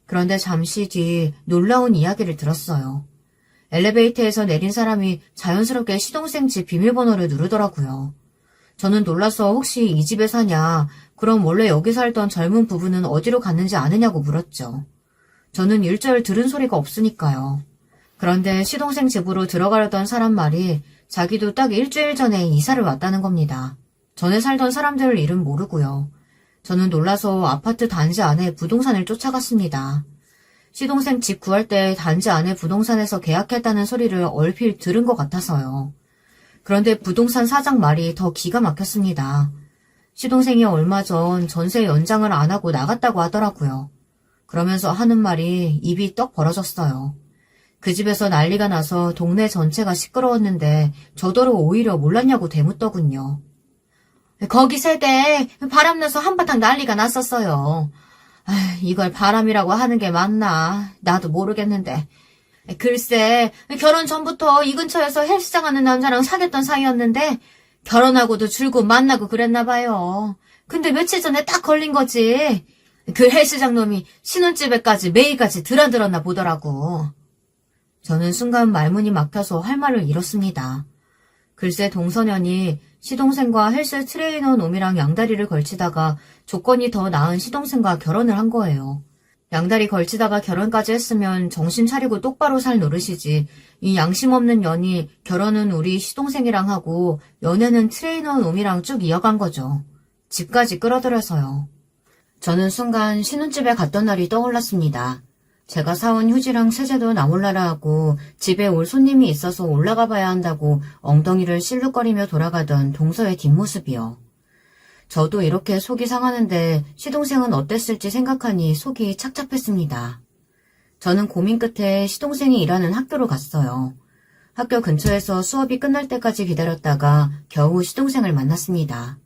그런데 잠시 뒤 놀라운 이야기를 들었어요. 엘리베이터에서 내린 사람이 자연스럽게 시동생 집 비밀번호를 누르더라고요. 저는 놀라서 혹시 이 집에 사냐, 그럼 원래 여기 살던 젊은 부부는 어디로 갔는지 아느냐고 물었죠. 저는 일절 들은 소리가 없으니까요. 그런데 시동생 집으로 들어가려던 사람 말이 자기도 딱 일주일 전에 이사를 왔다는 겁니다. 전에 살던 사람들 이름 모르고요. 저는 놀라서 아파트 단지 안에 부동산을 쫓아갔습니다. 시동생 집 구할 때 단지 안에 부동산에서 계약했다는 소리를 얼핏 들은 것 같아서요. 그런데 부동산 사장 말이 더 기가 막혔습니다. 시동생이 얼마 전 전세 연장을 안 하고 나갔다고 하더라고요. 그러면서 하는 말이 입이 떡 벌어졌어요. 그 집에서 난리가 나서 동네 전체가 시끄러웠는데 저더러 오히려 몰랐냐고 대묻더군요. 거기 세대 바람나서 한바탕 난리가 났었어요. 이걸 바람이라고 하는 게 맞나? 나도 모르겠는데. 글쎄, 결혼 전부터 이 근처에서 헬스장 하는 남자랑 사귀었던 사이였는데 결혼하고도 줄곧 만나고 그랬나 봐요. 근데 며칠 전에 딱 걸린 거지. 그 헬스장 놈이 신혼집에까지 매일같이 드나들었나 보더라고. 저는 순간 말문이 막혀서 할 말을 잃었습니다. 글쎄 동서년이 시동생과 헬스 트레이너 놈이랑 양다리를 걸치다가 조건이 더 나은 시동생과 결혼을 한 거예요. 양다리 걸치다가 결혼까지 했으면 정신 차리고 똑바로 살 노릇이지. 이 양심 없는 년이 결혼은 우리 시동생이랑 하고 연애는 트레이너 놈이랑 쭉 이어간 거죠. 집까지 끌어들여서요. 저는 순간 신혼집에 갔던 날이 떠올랐습니다. 제가 사온 휴지랑 세제도 나 몰라라 하고 집에 올 손님이 있어서 올라가 봐야 한다고 엉덩이를 실룩거리며 돌아가던 동서의 뒷모습이요. 저도 이렇게 속이 상하는데 시동생은 어땠을지 생각하니 속이 착잡했습니다. 저는 고민 끝에 시동생이 일하는 학교로 갔어요. 학교 근처에서 수업이 끝날 때까지 기다렸다가 겨우 시동생을 만났습니다.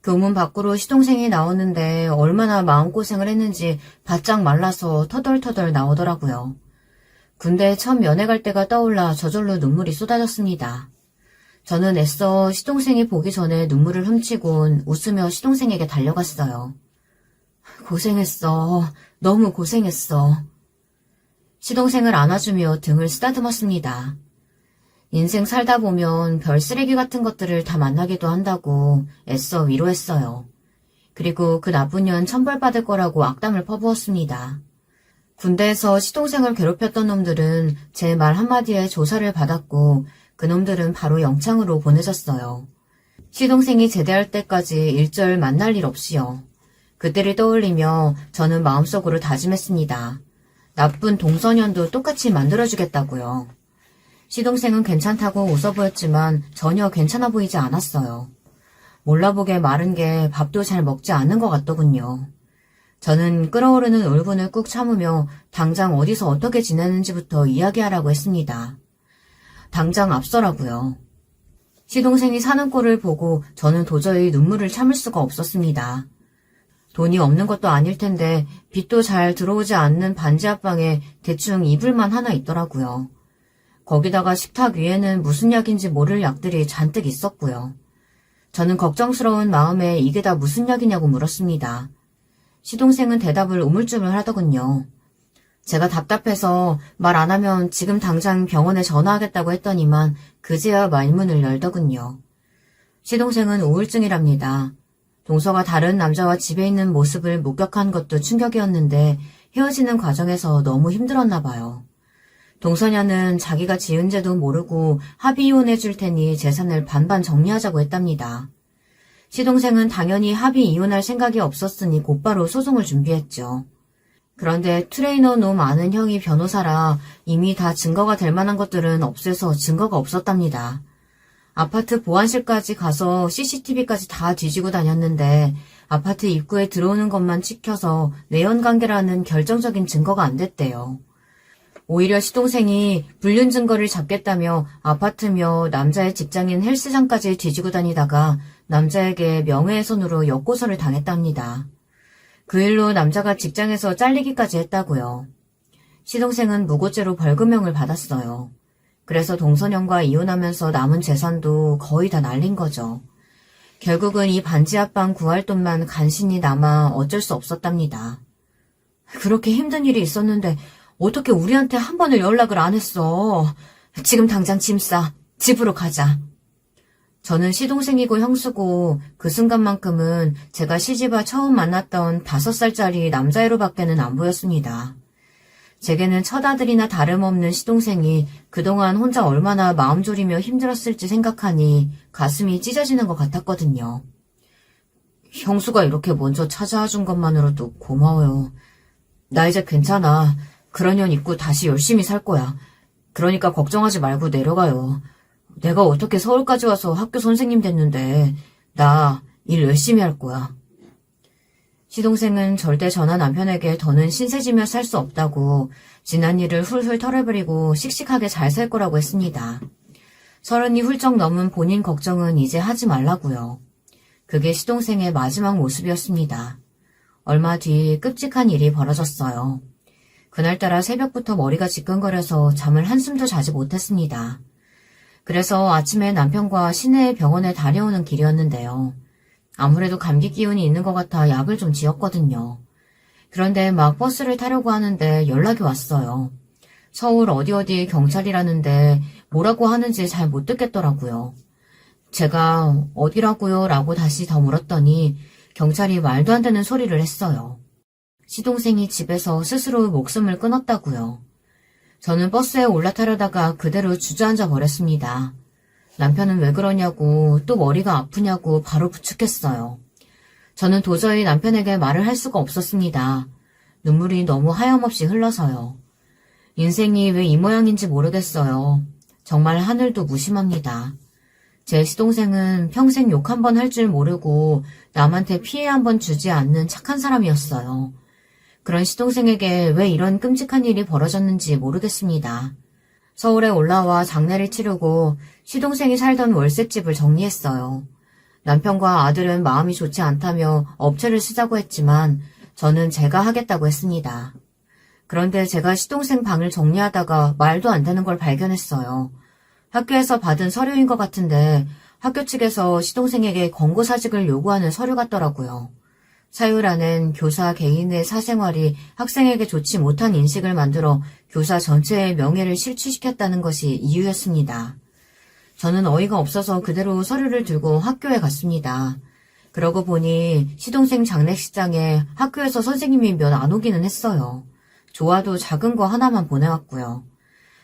교문 밖으로 시동생이 나오는데 얼마나 마음고생을 했는지 바짝 말라서 터덜터덜 나오더라고요. 군대에 처음 면회 갈 때가 떠올라 저절로 눈물이 쏟아졌습니다. 저는 애써 시동생이 보기 전에 눈물을 훔치곤 웃으며 시동생에게 달려갔어요. 고생했어. 너무 고생했어. 시동생을 안아주며 등을 쓰다듬었습니다. 인생 살다 보면 별 쓰레기 같은 것들을 다 만나기도 한다고 애써 위로했어요. 그리고 그 나쁜 년 천벌받을 거라고 악담을 퍼부었습니다. 군대에서 시동생을 괴롭혔던 놈들은 제 말 한마디에 조사를 받았고 그놈들은 바로 영창으로 보내졌어요. 시동생이 제대할 때까지 일절 만날 일 없이요. 그때를 떠올리며 저는 마음속으로 다짐했습니다. 나쁜 동서년도 똑같이 만들어주겠다고요. 시동생은 괜찮다고 웃어 보였지만 전혀 괜찮아 보이지 않았어요. 몰라보게 마른 게 밥도 잘 먹지 않는 것 같더군요. 저는 끓어오르는 울분을 꾹 참으며 당장 어디서 어떻게 지내는지부터 이야기하라고 했습니다. 당장 앞서라고요. 시동생이 사는 꼴을 보고 저는 도저히 눈물을 참을 수가 없었습니다. 돈이 없는 것도 아닐 텐데 빛도 잘 들어오지 않는 반지 앞방에 대충 이불만 하나 있더라고요. 거기다가 식탁 위에는 무슨 약인지 모를 약들이 잔뜩 있었고요. 저는 걱정스러운 마음에 이게 다 무슨 약이냐고 물었습니다. 시동생은 대답을 우물쭈물 하더군요. 제가 답답해서 말 안 하면 지금 당장 병원에 전화하겠다고 했더니만 그제야 말문을 열더군요. 시동생은 우울증이랍니다. 동서가 다른 남자와 집에 있는 모습을 목격한 것도 충격이었는데 헤어지는 과정에서 너무 힘들었나 봐요. 동서녀는 자기가 지은 죄도 모르고 합의 이혼해 줄 테니 재산을 반반 정리하자고 했답니다. 시동생은 당연히 합의 이혼할 생각이 없었으니 곧바로 소송을 준비했죠. 그런데 트레이너 놈 아는 형이 변호사라 이미 다 증거가 될 만한 것들은 없애서 증거가 없었답니다. 아파트 보안실까지 가서 CCTV까지 다 뒤지고 다녔는데 아파트 입구에 들어오는 것만 찍혀서 내연관계라는 결정적인 증거가 안 됐대요. 오히려 시동생이 불륜 증거를 잡겠다며 아파트며 남자의 직장인 헬스장까지 뒤지고 다니다가 남자에게 명예훼손으로 역고소를 당했답니다. 그 일로 남자가 직장에서 잘리기까지 했다고요. 시동생은 무고죄로 벌금형을 받았어요. 그래서 동서년과 이혼하면서 남은 재산도 거의 다 날린 거죠. 결국은 이 반지하방 구할 돈만 간신히 남아 어쩔 수 없었답니다. 그렇게 힘든 일이 있었는데 어떻게 우리한테 한 번을 연락을 안 했어. 지금 당장 짐 싸. 집으로 가자. 저는 시동생이고 형수고 그 순간만큼은 제가 시집와 처음 만났던 5살짜리 남자애로밖에는 안 보였습니다. 제게는 첫아들이나 다름없는 시동생이 그동안 혼자 얼마나 마음 졸이며 힘들었을지 생각하니 가슴이 찢어지는 것 같았거든요. 형수가 이렇게 먼저 찾아와 준 것만으로도 고마워요. 나 이제 괜찮아. 그런 년 잊고 다시 열심히 살 거야. 그러니까 걱정하지 말고 내려가요. 내가 어떻게 서울까지 와서 학교 선생님 됐는데 나 일 열심히 할 거야. 시동생은 절대 전화 남편에게 더는 신세지며 살 수 없다고 지난 일을 훌훌 털어버리고 씩씩하게 잘 살 거라고 했습니다. 30이 훌쩍 넘은 본인 걱정은 이제 하지 말라고요. 그게 시동생의 마지막 모습이었습니다. 얼마 뒤 끔찍한 일이 벌어졌어요. 그날따라 새벽부터 머리가 지끈거려서 잠을 한숨도 자지 못했습니다. 그래서 아침에 남편과 시내 병원에 다녀오는 길이었는데요. 아무래도 감기 기운이 있는 것 같아 약을 좀 지었거든요. 그런데 막 버스를 타려고 하는데 연락이 왔어요. 서울 어디 경찰이라는데 뭐라고 하는지 잘 못 듣겠더라고요. 제가 어디라고요? 라고 다시 더 물었더니 경찰이 말도 안 되는 소리를 했어요. 시동생이 집에서 스스로 목숨을 끊었다고요. 저는 버스에 올라타려다가 그대로 주저앉아 버렸습니다. 남편은 왜 그러냐고 또 머리가 아프냐고 바로 부축했어요. 저는 도저히 남편에게 말을 할 수가 없었습니다. 눈물이 너무 하염없이 흘러서요. 인생이 왜 이 모양인지 모르겠어요. 정말 하늘도 무심합니다. 제 시동생은 평생 욕 한 번 할 줄 모르고 남한테 피해 한 번 주지 않는 착한 사람이었어요. 그런 시동생에게 왜 이런 끔찍한 일이 벌어졌는지 모르겠습니다. 서울에 올라와 장례를 치르고 시동생이 살던 월세집을 정리했어요. 남편과 아들은 마음이 좋지 않다며 업체를 쓰자고 했지만 저는 제가 하겠다고 했습니다. 그런데 제가 시동생 방을 정리하다가 말도 안 되는 걸 발견했어요. 학교에서 받은 서류인 것 같은데 학교 측에서 시동생에게 권고사직을 요구하는 서류 같더라고요. 사유란엔 교사 개인의 사생활이 학생에게 좋지 못한 인식을 만들어 교사 전체의 명예를 실추시켰다는 것이 이유였습니다. 저는 어이가 없어서 그대로 서류를 들고 학교에 갔습니다. 그러고 보니 시동생 장례식장에 학교에서 선생님이 몇 안 오기는 했어요. 좋아도 작은 거 하나만 보내왔고요.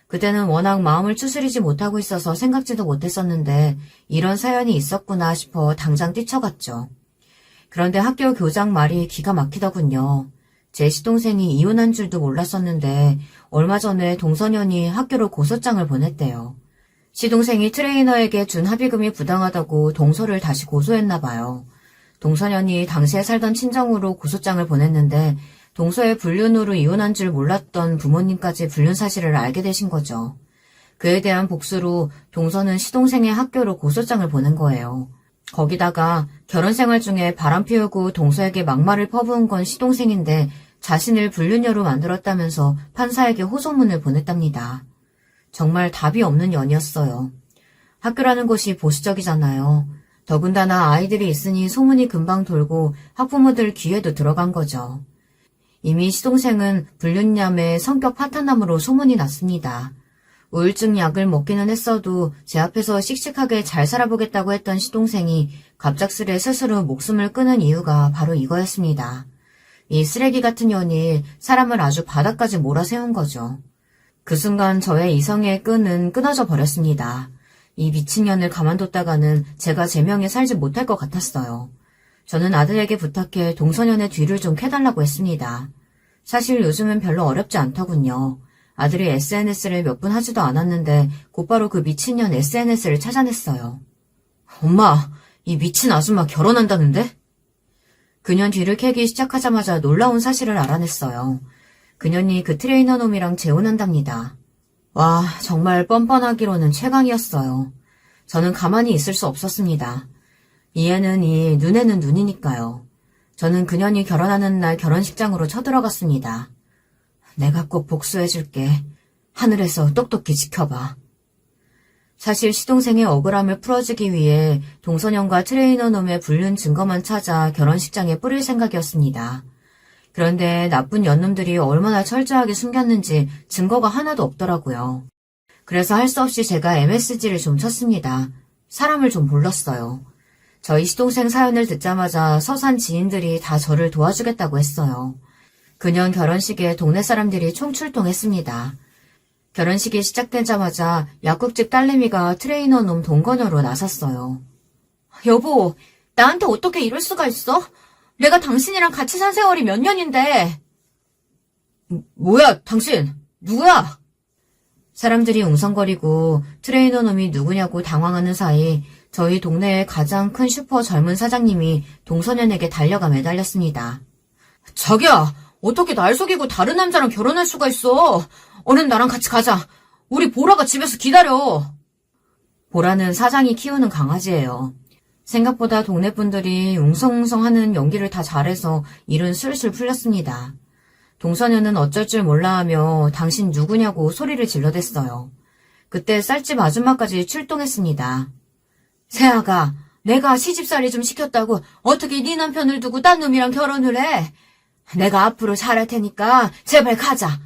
그때는 워낙 마음을 추스리지 못하고 있어서 생각지도 못했었는데 이런 사연이 있었구나 싶어 당장 뛰쳐갔죠. 그런데 학교 교장 말이 기가 막히더군요. 제 시동생이 이혼한 줄도 몰랐었는데 얼마 전에 동서년이 학교로 고소장을 보냈대요. 시동생이 트레이너에게 준 합의금이 부당하다고 동서를 다시 고소했나 봐요. 동서년이 당시에 살던 친정으로 고소장을 보냈는데 동서의 불륜으로 이혼한 줄 몰랐던 부모님까지 불륜 사실을 알게 되신 거죠. 그에 대한 복수로 동서는 시동생의 학교로 고소장을 보낸 거예요. 거기다가 결혼 생활 중에 바람 피우고 동서에게 막말을 퍼부은 건 시동생인데 자신을 불륜녀로 만들었다면서 판사에게 호소문을 보냈답니다. 정말 답이 없는 연이었어요. 학교라는 곳이 보수적이잖아요. 더군다나 아이들이 있으니 소문이 금방 돌고 학부모들 귀에도 들어간 거죠. 이미 시동생은 불륜남의 성격 파탄남으로 소문이 났습니다. 우울증 약을 먹기는 했어도 제 앞에서 씩씩하게 잘 살아보겠다고 했던 시동생이 갑작스레 스스로 목숨을 끊은 이유가 바로 이거였습니다. 이 쓰레기 같은 년이 사람을 아주 바닥까지 몰아세운 거죠. 그 순간 저의 이성의 끈은 끊어져 버렸습니다. 이 미친년을 가만뒀다가는 제가 제명에 살지 못할 것 같았어요. 저는 아들에게 부탁해 동서년의 뒤를 좀 캐달라고 했습니다. 사실 요즘은 별로 어렵지 않더군요. 아들이 SNS를 몇 분 하지도 않았는데 곧바로 그 미친년 SNS를 찾아냈어요. 엄마, 이 미친 아줌마 결혼한다는데? 그년 뒤를 캐기 시작하자마자 놀라운 사실을 알아냈어요. 그년이 그 트레이너 놈이랑 재혼한답니다. 와, 정말 뻔뻔하기로는 최강이었어요. 저는 가만히 있을 수 없었습니다. 이에는 이, 눈에는 눈이니까요. 저는 그년이 결혼하는 날 결혼식장으로 쳐들어갔습니다. 내가 꼭 복수해줄게. 하늘에서 똑똑히 지켜봐. 사실 시동생의 억울함을 풀어주기 위해 동서년과 트레이너 놈의 불륜 증거만 찾아 결혼식장에 뿌릴 생각이었습니다. 그런데 나쁜 연놈들이 얼마나 철저하게 숨겼는지 증거가 하나도 없더라고요. 그래서 할 수 없이 제가 MSG를 좀 쳤습니다. 사람을 좀 불렀어요. 저희 시동생 사연을 듣자마자 서산 지인들이 다 저를 도와주겠다고 했어요. 그년 결혼식에 동네 사람들이 총출동했습니다. 결혼식이 시작되자마자 약국집 딸내미가 트레이너 놈 동거녀로 나섰어요. 여보, 나한테 어떻게 이럴 수가 있어? 내가 당신이랑 같이 산 세월이 몇 년인데. 뭐야, 당신? 누구야? 사람들이 웅성거리고 트레이너 놈이 누구냐고 당황하는 사이 저희 동네의 가장 큰 슈퍼 젊은 사장님이 동서년에게 달려가 매달렸습니다. 자기야, 어떻게 날 속이고 다른 남자랑 결혼할 수가 있어? 얼른 나랑 같이 가자. 우리 보라가 집에서 기다려. 보라는 사장이 키우는 강아지예요. 생각보다 동네 분들이 웅성웅성하는 연기를 다 잘해서 일은 술술 풀렸습니다. 동서녀는 어쩔 줄 몰라 하며 당신 누구냐고 소리를 질러댔어요. 그때 쌀집 아줌마까지 출동했습니다. 새아가, 내가 시집살이 좀 시켰다고 어떻게 네 남편을 두고 딴 놈이랑 결혼을 해? 내가 앞으로 잘할 테니까 제발 가자.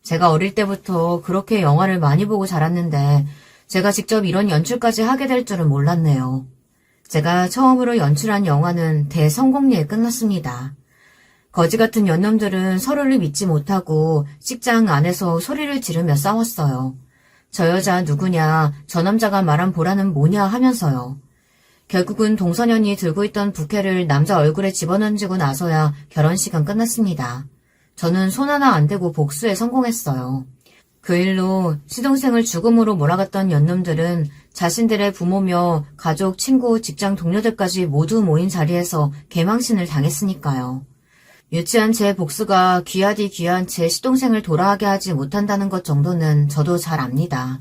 제가 어릴 때부터 그렇게 영화를 많이 보고 자랐는데 제가 직접 이런 연출까지 하게 될 줄은 몰랐네요. 제가 처음으로 연출한 영화는 대성공리에 끝났습니다. 거지 같은 연놈들은 서로를 믿지 못하고 식장 안에서 소리를 지르며 싸웠어요. 저 여자 누구냐, 저 남자가 말한 보라는 뭐냐 하면서요. 결국은 동서년이 들고 있던 부케를 남자 얼굴에 집어던지고 나서야 결혼식은 끝났습니다. 저는 손 하나 안 대고 복수에 성공했어요. 그 일로 시동생을 죽음으로 몰아갔던 연놈들은 자신들의 부모며 가족, 친구, 직장 동료들까지 모두 모인 자리에서 개망신을 당했으니까요. 유치한 제 복수가 귀하디 귀한 제 시동생을 돌아가게 하지 못한다는 것 정도는 저도 잘 압니다.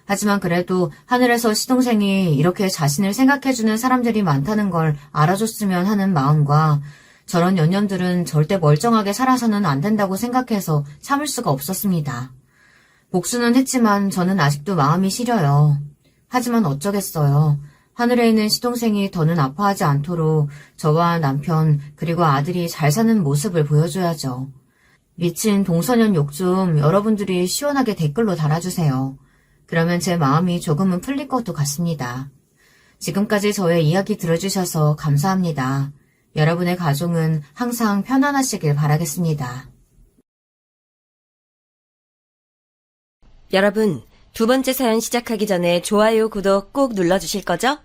하지만 그래도 하늘에서 시동생이 이렇게 자신을 생각해주는 사람들이 많다는 걸 알아줬으면 하는 마음과 저런 연년들은 절대 멀쩡하게 살아서는 안 된다고 생각해서 참을 수가 없었습니다. 복수는 했지만 저는 아직도 마음이 시려요. 하지만 어쩌겠어요. 하늘에 있는 시동생이 더는 아파하지 않도록 저와 남편 그리고 아들이 잘 사는 모습을 보여줘야죠. 미친 동서년 욕 좀 여러분들이 시원하게 댓글로 달아주세요. 그러면 제 마음이 조금은 풀릴 것도 같습니다. 지금까지 저의 이야기 들어주셔서 감사합니다. 여러분의 가족은 항상 편안하시길 바라겠습니다. 여러분, 두 번째 사연 시작하기 전에 좋아요, 구독 꼭 눌러주실 거죠?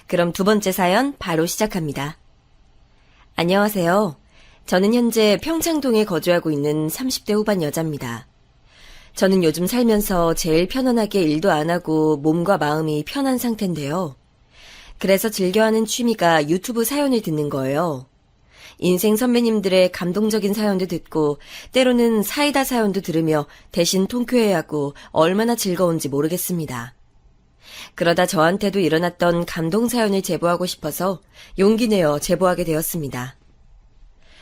그럼 두 번째 사연 바로 시작합니다. 안녕하세요. 저는 현재 평창동에 거주하고 있는 30대 후반 여자입니다. 저는 요즘 살면서 제일 편안하게 일도 안 하고 몸과 마음이 편한 상태인데요. 그래서 즐겨하는 취미가 유튜브 사연을 듣는 거예요. 인생 선배님들의 감동적인 사연도 듣고 때로는 사이다 사연도 들으며 대신 통쾌해야 하고 얼마나 즐거운지 모르겠습니다. 그러다 저한테도 일어났던 감동 사연을 제보하고 싶어서 용기 내어 제보하게 되었습니다.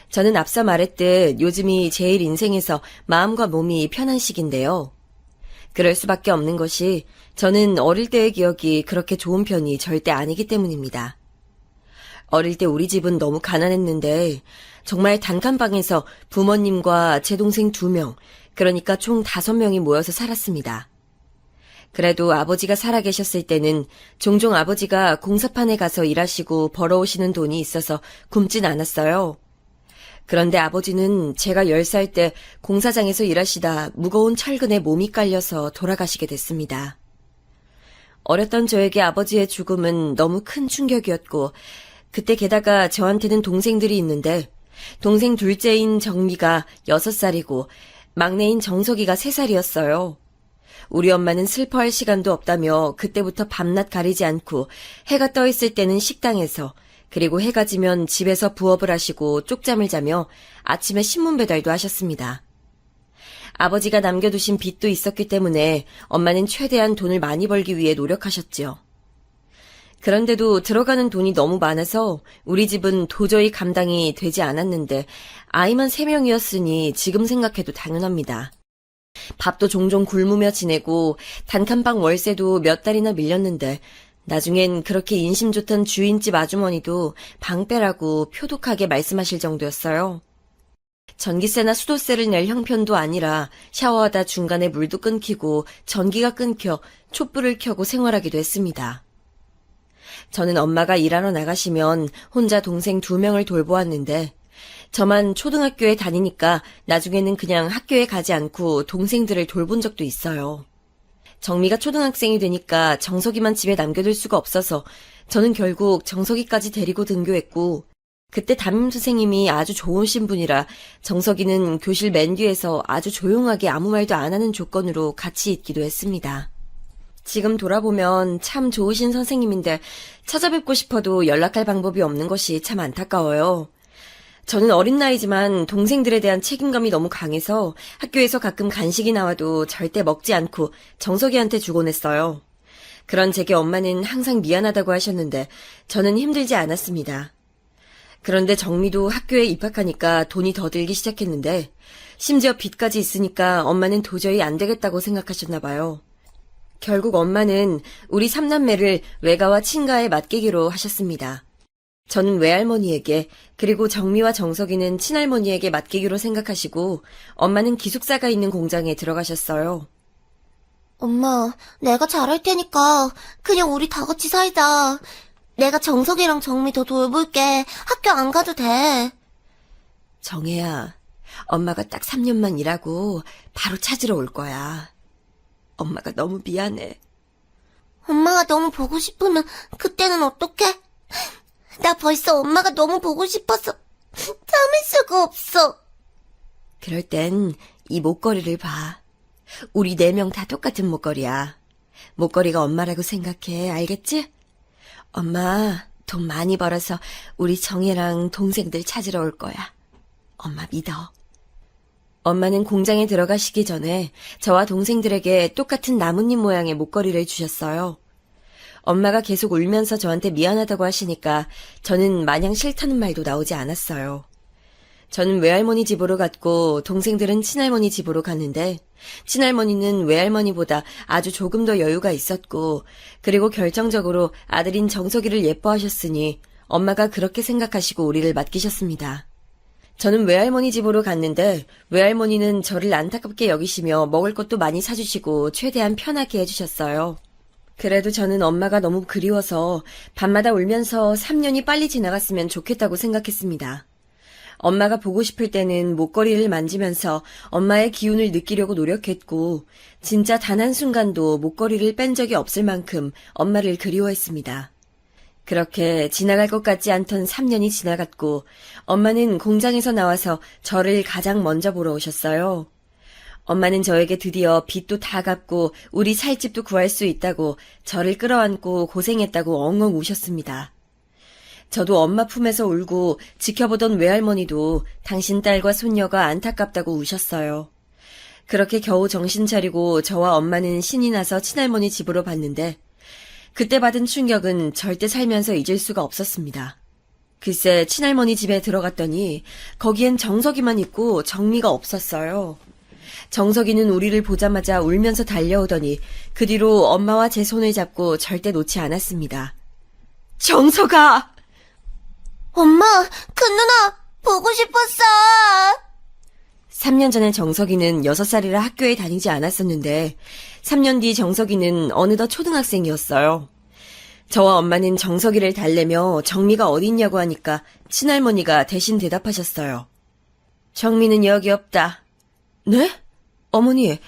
저는 앞서 말했듯 요즘이 제일 인생에서 마음과 몸이 편한 시기인데요. 그럴 수밖에 없는 것이 저는 어릴 때의 기억이 그렇게 좋은 편이 절대 아니기 때문입니다. 어릴 때 우리 집은 너무 가난했는데 정말 단칸방에서 부모님과 제 동생 2명, 그러니까 총 5명이 모여서 살았습니다. 그래도 아버지가 살아계셨을 때는 종종 아버지가 공사판에 가서 일하시고 벌어오시는 돈이 있어서 굶진 않았어요. 그런데 아버지는 제가 10살 때 공사장에서 일하시다 무거운 철근에 몸이 깔려서 돌아가시게 됐습니다. 어렸던 저에게 아버지의 죽음은 너무 큰 충격이었고, 그때 게다가 저한테는 동생들이 있는데, 동생 둘째인 정미가 6살이고 막내인 정석이가 3살이었어요. 우리 엄마는 슬퍼할 시간도 없다며 그때부터 밤낮 가리지 않고 해가 떠 있을 때는 식당에서, 그리고 해가 지면 집에서 부업을 하시고 쪽잠을 자며 아침에 신문 배달도 하셨습니다. 아버지가 남겨두신 빚도 있었기 때문에 엄마는 최대한 돈을 많이 벌기 위해 노력하셨지요. 그런데도 들어가는 돈이 너무 많아서 우리 집은 도저히 감당이 되지 않았는데 아이만 3명이었으니 지금 생각해도 당연합니다. 밥도 종종 굶으며 지내고 단칸방 월세도 몇 달이나 밀렸는데 나중엔 그렇게 인심 좋던 주인집 아주머니도 방 빼라고 표독하게 말씀하실 정도였어요. 전기세나 수도세를 낼 형편도 아니라 샤워하다 중간에 물도 끊기고 전기가 끊겨 촛불을 켜고 생활하기도 했습니다. 저는 엄마가 일하러 나가시면 혼자 동생 2명을 돌보았는데 저만 초등학교에 다니니까 나중에는 그냥 학교에 가지 않고 동생들을 돌본 적도 있어요. 정미가 초등학생이 되니까 정석이만 집에 남겨둘 수가 없어서 저는 결국 정석이까지 데리고 등교했고, 그때 담임 선생님이 아주 좋으신 분이라 정석이는 교실 맨 뒤에서 아주 조용하게 아무 말도 안 하는 조건으로 같이 있기도 했습니다. 지금 돌아보면 참 좋으신 선생님인데 찾아뵙고 싶어도 연락할 방법이 없는 것이 참 안타까워요. 저는 어린 나이지만 동생들에 대한 책임감이 너무 강해서 학교에서 가끔 간식이 나와도 절대 먹지 않고 정석이한테 주곤 했어요. 그런 제게 엄마는 항상 미안하다고 하셨는데 저는 힘들지 않았습니다. 그런데 정미도 학교에 입학하니까 돈이 더 들기 시작했는데 심지어 빚까지 있으니까 엄마는 도저히 안 되겠다고 생각하셨나 봐요. 결국 엄마는 우리 3남매를 외가와 친가에 맡기기로 하셨습니다. 저는 외할머니에게, 그리고 정미와 정석이는 친할머니에게 맡기기로 생각하시고 엄마는 기숙사가 있는 공장에 들어가셨어요. 엄마, 내가 잘할 테니까 그냥 우리 다 같이 살자. 내가 정석이랑 정미 더 돌볼게. 학교 안 가도 돼. 정혜야, 엄마가 딱 3년만 일하고 바로 찾으러 올 거야. 엄마가 너무 미안해. 엄마가 너무 보고 싶으면 그때는 어떡해? 나 벌써 엄마가 너무 보고 싶어서 참을 수가 없어. 그럴 땐 이 목걸이를 봐. 우리 4명 다 똑같은 목걸이야. 목걸이가 엄마라고 생각해, 알겠지? 엄마 돈 많이 벌어서 우리 정혜랑 동생들 찾으러 올 거야. 엄마 믿어. 엄마는 공장에 들어가시기 전에 저와 동생들에게 똑같은 나뭇잎 모양의 목걸이를 주셨어요. 엄마가 계속 울면서 저한테 미안하다고 하시니까 저는 마냥 싫다는 말도 나오지 않았어요. 저는 외할머니 집으로 갔고 동생들은 친할머니 집으로 갔는데 친할머니는 외할머니보다 아주 조금 더 여유가 있었고, 그리고 결정적으로 아들인 정석이를 예뻐하셨으니 엄마가 그렇게 생각하시고 우리를 맡기셨습니다. 저는 외할머니 집으로 갔는데 외할머니는 저를 안타깝게 여기시며 먹을 것도 많이 사주시고 최대한 편하게 해주셨어요. 그래도 저는 엄마가 너무 그리워서 밤마다 울면서 3년이 빨리 지나갔으면 좋겠다고 생각했습니다. 엄마가 보고 싶을 때는 목걸이를 만지면서 엄마의 기운을 느끼려고 노력했고, 진짜 단 한순간도 목걸이를 뺀 적이 없을 만큼 엄마를 그리워했습니다. 그렇게 지나갈 것 같지 않던 3년이 지나갔고 엄마는 공장에서 나와서 저를 가장 먼저 보러 오셨어요. 엄마는 저에게 드디어 빚도 다 갚고 우리 살 집도 구할 수 있다고 저를 끌어안고 고생했다고 엉엉 우셨습니다. 저도 엄마 품에서 울고 지켜보던 외할머니도 당신 딸과 손녀가 안타깝다고 우셨어요. 그렇게 겨우 정신 차리고 저와 엄마는 신이 나서 친할머니 집으로 갔는데 그때 받은 충격은 절대 살면서 잊을 수가 없었습니다. 글쎄 친할머니 집에 들어갔더니 거기엔 정석이만 있고 정미가 없었어요. 정석이는 우리를 보자마자 울면서 달려오더니 그 뒤로 엄마와 제 손을 잡고 절대 놓지 않았습니다. 정석아! 엄마, 큰 누나, 보고 싶었어. 3년 전에 정석이는 6살이라 학교에 다니지 않았었는데 3년 뒤 정석이는 어느덧 초등학생이었어요. 저와 엄마는 정석이를 달래며 정미가 어디 있냐고 하니까 친할머니가 대신 대답하셨어요. 정미는 여기 없다. 네? 어머니,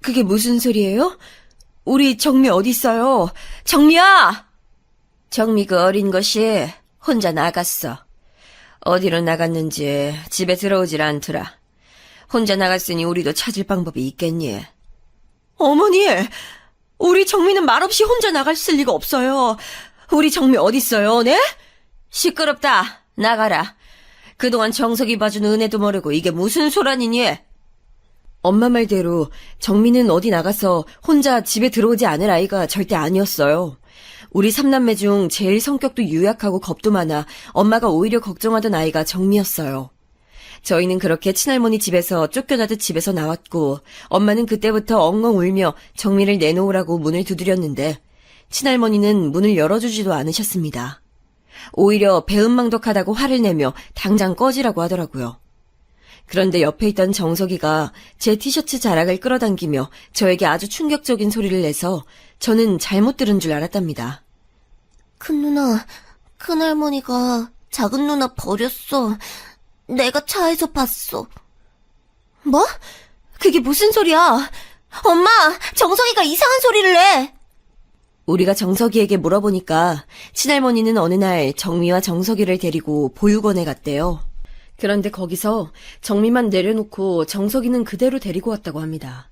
그게 무슨 소리예요? 우리 정미 어디 있어요? 정미야! 정미 그 어린 것이 혼자 나갔어. 어디로 나갔는지 집에 들어오질 않더라. 혼자 나갔으니 우리도 찾을 방법이 있겠니? 어머니, 우리 정미는 말없이 혼자 나갔을 리가 없어요. 우리 정미 어딨어요, 네? 시끄럽다. 나가라. 그동안 정석이 봐준 은혜도 모르고 이게 무슨 소란이니? 엄마 말대로 정미는 어디 나가서 혼자 집에 들어오지 않을 아이가 절대 아니었어요. 우리 3남매 중 제일 성격도 유약하고 겁도 많아 엄마가 오히려 걱정하던 아이가 정미였어요. 저희는 그렇게 친할머니 집에서 쫓겨나듯 집에서 나왔고 엄마는 그때부터 엉엉 울며 정미를 내놓으라고 문을 두드렸는데 친할머니는 문을 열어주지도 않으셨습니다. 오히려 배은망덕하다고 화를 내며 당장 꺼지라고 하더라고요. 그런데 옆에 있던 정석이가 제 티셔츠 자락을 끌어당기며 저에게 아주 충격적인 소리를 내서 저는 잘못 들은 줄 알았답니다. 큰 누나, 큰할머니가 작은 누나 버렸어. 내가 차에서 봤어. 뭐? 그게 무슨 소리야? 엄마, 정석이가 이상한 소리를 해. 우리가 정석이에게 물어보니까 친할머니는 어느 날 정미와 정석이를 데리고 보육원에 갔대요. 그런데 거기서 정미만 내려놓고 정석이는 그대로 데리고 왔다고 합니다.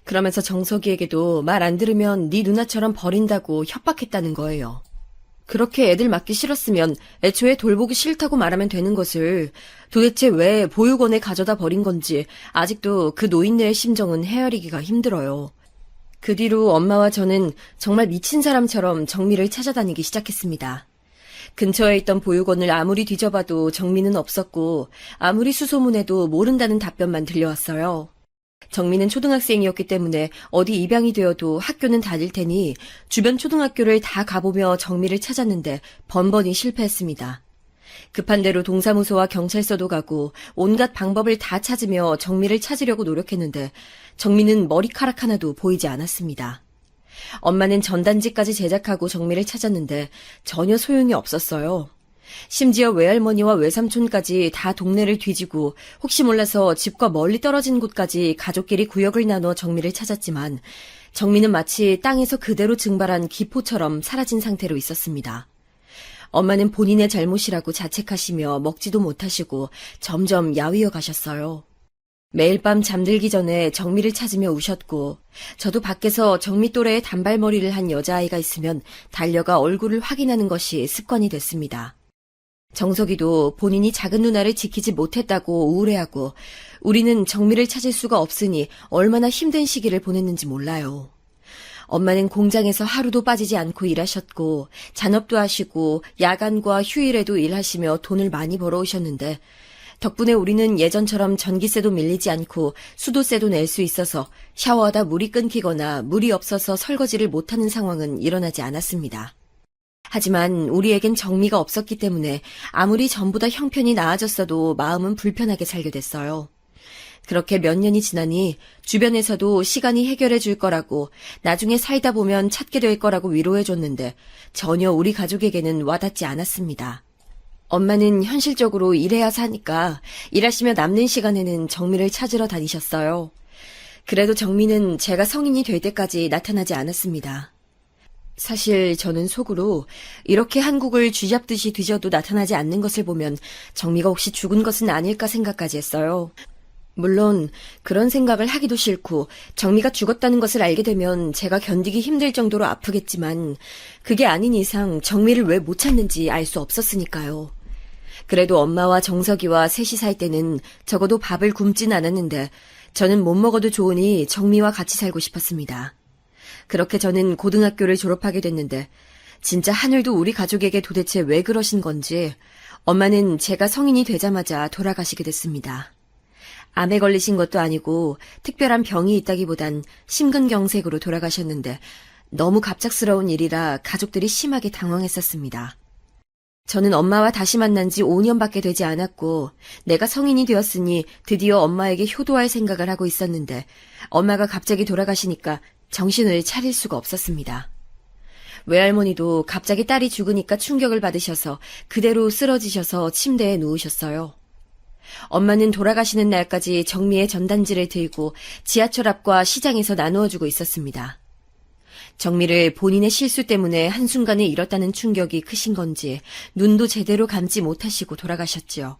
그러면서 정석이에게도 말 안 들으면 네 누나처럼 버린다고 협박했다는 거예요. 그렇게 애들 맡기 싫었으면 애초에 돌보기 싫다고 말하면 되는 것을 도대체 왜 보육원에 가져다 버린 건지 아직도 그 노인네의 심정은 헤아리기가 힘들어요. 그 뒤로 엄마와 저는 정말 미친 사람처럼 정미를 찾아다니기 시작했습니다. 근처에 있던 보육원을 아무리 뒤져봐도 정미는 없었고 아무리 수소문해도 모른다는 답변만 들려왔어요. 정미는 초등학생이었기 때문에 어디 입양이 되어도 학교는 다닐 테니 주변 초등학교를 다 가보며 정미를 찾았는데 번번이 실패했습니다. 급한 대로 동사무소와 경찰서도 가고 온갖 방법을 다 찾으며 정미를 찾으려고 노력했는데 정미는 머리카락 하나도 보이지 않았습니다. 엄마는 전단지까지 제작하고 정미를 찾았는데 전혀 소용이 없었어요. 심지어 외할머니와 외삼촌까지 다 동네를 뒤지고 혹시 몰라서 집과 멀리 떨어진 곳까지 가족끼리 구역을 나눠 정미를 찾았지만 정미는 마치 땅에서 그대로 증발한 기포처럼 사라진 상태로 있었습니다. 엄마는 본인의 잘못이라고 자책하시며 먹지도 못하시고 점점 야위어 가셨어요. 매일 밤 잠들기 전에 정미를 찾으며 우셨고 저도 밖에서 정미 또래의 단발머리를 한 여자아이가 있으면 달려가 얼굴을 확인하는 것이 습관이 됐습니다. 정석이도 본인이 작은 누나를 지키지 못했다고 우울해하고 우리는 정미를 찾을 수가 없으니 얼마나 힘든 시기를 보냈는지 몰라요. 엄마는 공장에서 하루도 빠지지 않고 일하셨고 잔업도 하시고 야간과 휴일에도 일하시며 돈을 많이 벌어오셨는데 덕분에 우리는 예전처럼 전기세도 밀리지 않고 수도세도 낼 수 있어서 샤워하다 물이 끊기거나 물이 없어서 설거지를 못하는 상황은 일어나지 않았습니다. 하지만 우리에겐 정미가 없었기 때문에 아무리 전보다 형편이 나아졌어도 마음은 불편하게 살게 됐어요. 그렇게 몇 년이 지나니 주변에서도 시간이 해결해 줄 거라고 나중에 살다 보면 찾게 될 거라고 위로해 줬는데 전혀 우리 가족에게는 와닿지 않았습니다. 엄마는 현실적으로 일해야 사니까 일하시며 남는 시간에는 정미를 찾으러 다니셨어요. 그래도 정미는 제가 성인이 될 때까지 나타나지 않았습니다. 사실 저는 속으로 이렇게 한국을 쥐잡듯이 뒤져도 나타나지 않는 것을 보면 정미가 혹시 죽은 것은 아닐까 생각까지 했어요. 물론 그런 생각을 하기도 싫고 정미가 죽었다는 것을 알게 되면 제가 견디기 힘들 정도로 아프겠지만 그게 아닌 이상 정미를 왜 못 찾는지 알 수 없었으니까요. 그래도 엄마와 정석이와 셋이 살 때는 적어도 밥을 굶진 않았는데 저는 못 먹어도 좋으니 정미와 같이 살고 싶었습니다. 그렇게 저는 고등학교를 졸업하게 됐는데 진짜 하늘도 우리 가족에게 도대체 왜 그러신 건지 엄마는 제가 성인이 되자마자 돌아가시게 됐습니다. 암에 걸리신 것도 아니고 특별한 병이 있다기보단 심근경색으로 돌아가셨는데 너무 갑작스러운 일이라 가족들이 심하게 당황했었습니다. 저는 엄마와 다시 만난 지 5년밖에 되지 않았고 내가 성인이 되었으니 드디어 엄마에게 효도할 생각을 하고 있었는데 엄마가 갑자기 돌아가시니까 정신을 차릴 수가 없었습니다. 외할머니도 갑자기 딸이 죽으니까 충격을 받으셔서 그대로 쓰러지셔서 침대에 누우셨어요. 엄마는 돌아가시는 날까지 정미의 전단지를 들고 지하철 앞과 시장에서 나누어주고 있었습니다. 정미를 본인의 실수 때문에 한순간에 잃었다는 충격이 크신 건지 눈도 제대로 감지 못하시고 돌아가셨지요.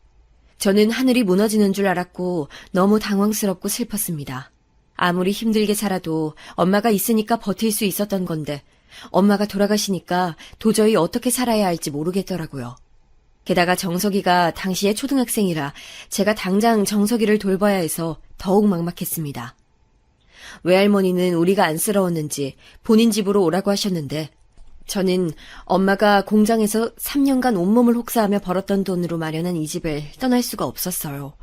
저는 하늘이 무너지는 줄 알았고 너무 당황스럽고 슬펐습니다. 아무리 힘들게 살아도 엄마가 있으니까 버틸 수 있었던 건데 엄마가 돌아가시니까 도저히 어떻게 살아야 할지 모르겠더라고요. 게다가 정석이가 당시에 초등학생이라 제가 당장 정석이를 돌봐야 해서 더욱 막막했습니다. 외할머니는 우리가 안쓰러웠는지 본인 집으로 오라고 하셨는데 저는 엄마가 공장에서 3년간 온몸을 혹사하며 벌었던 돈으로 마련한 이 집을 떠날 수가 없었어요.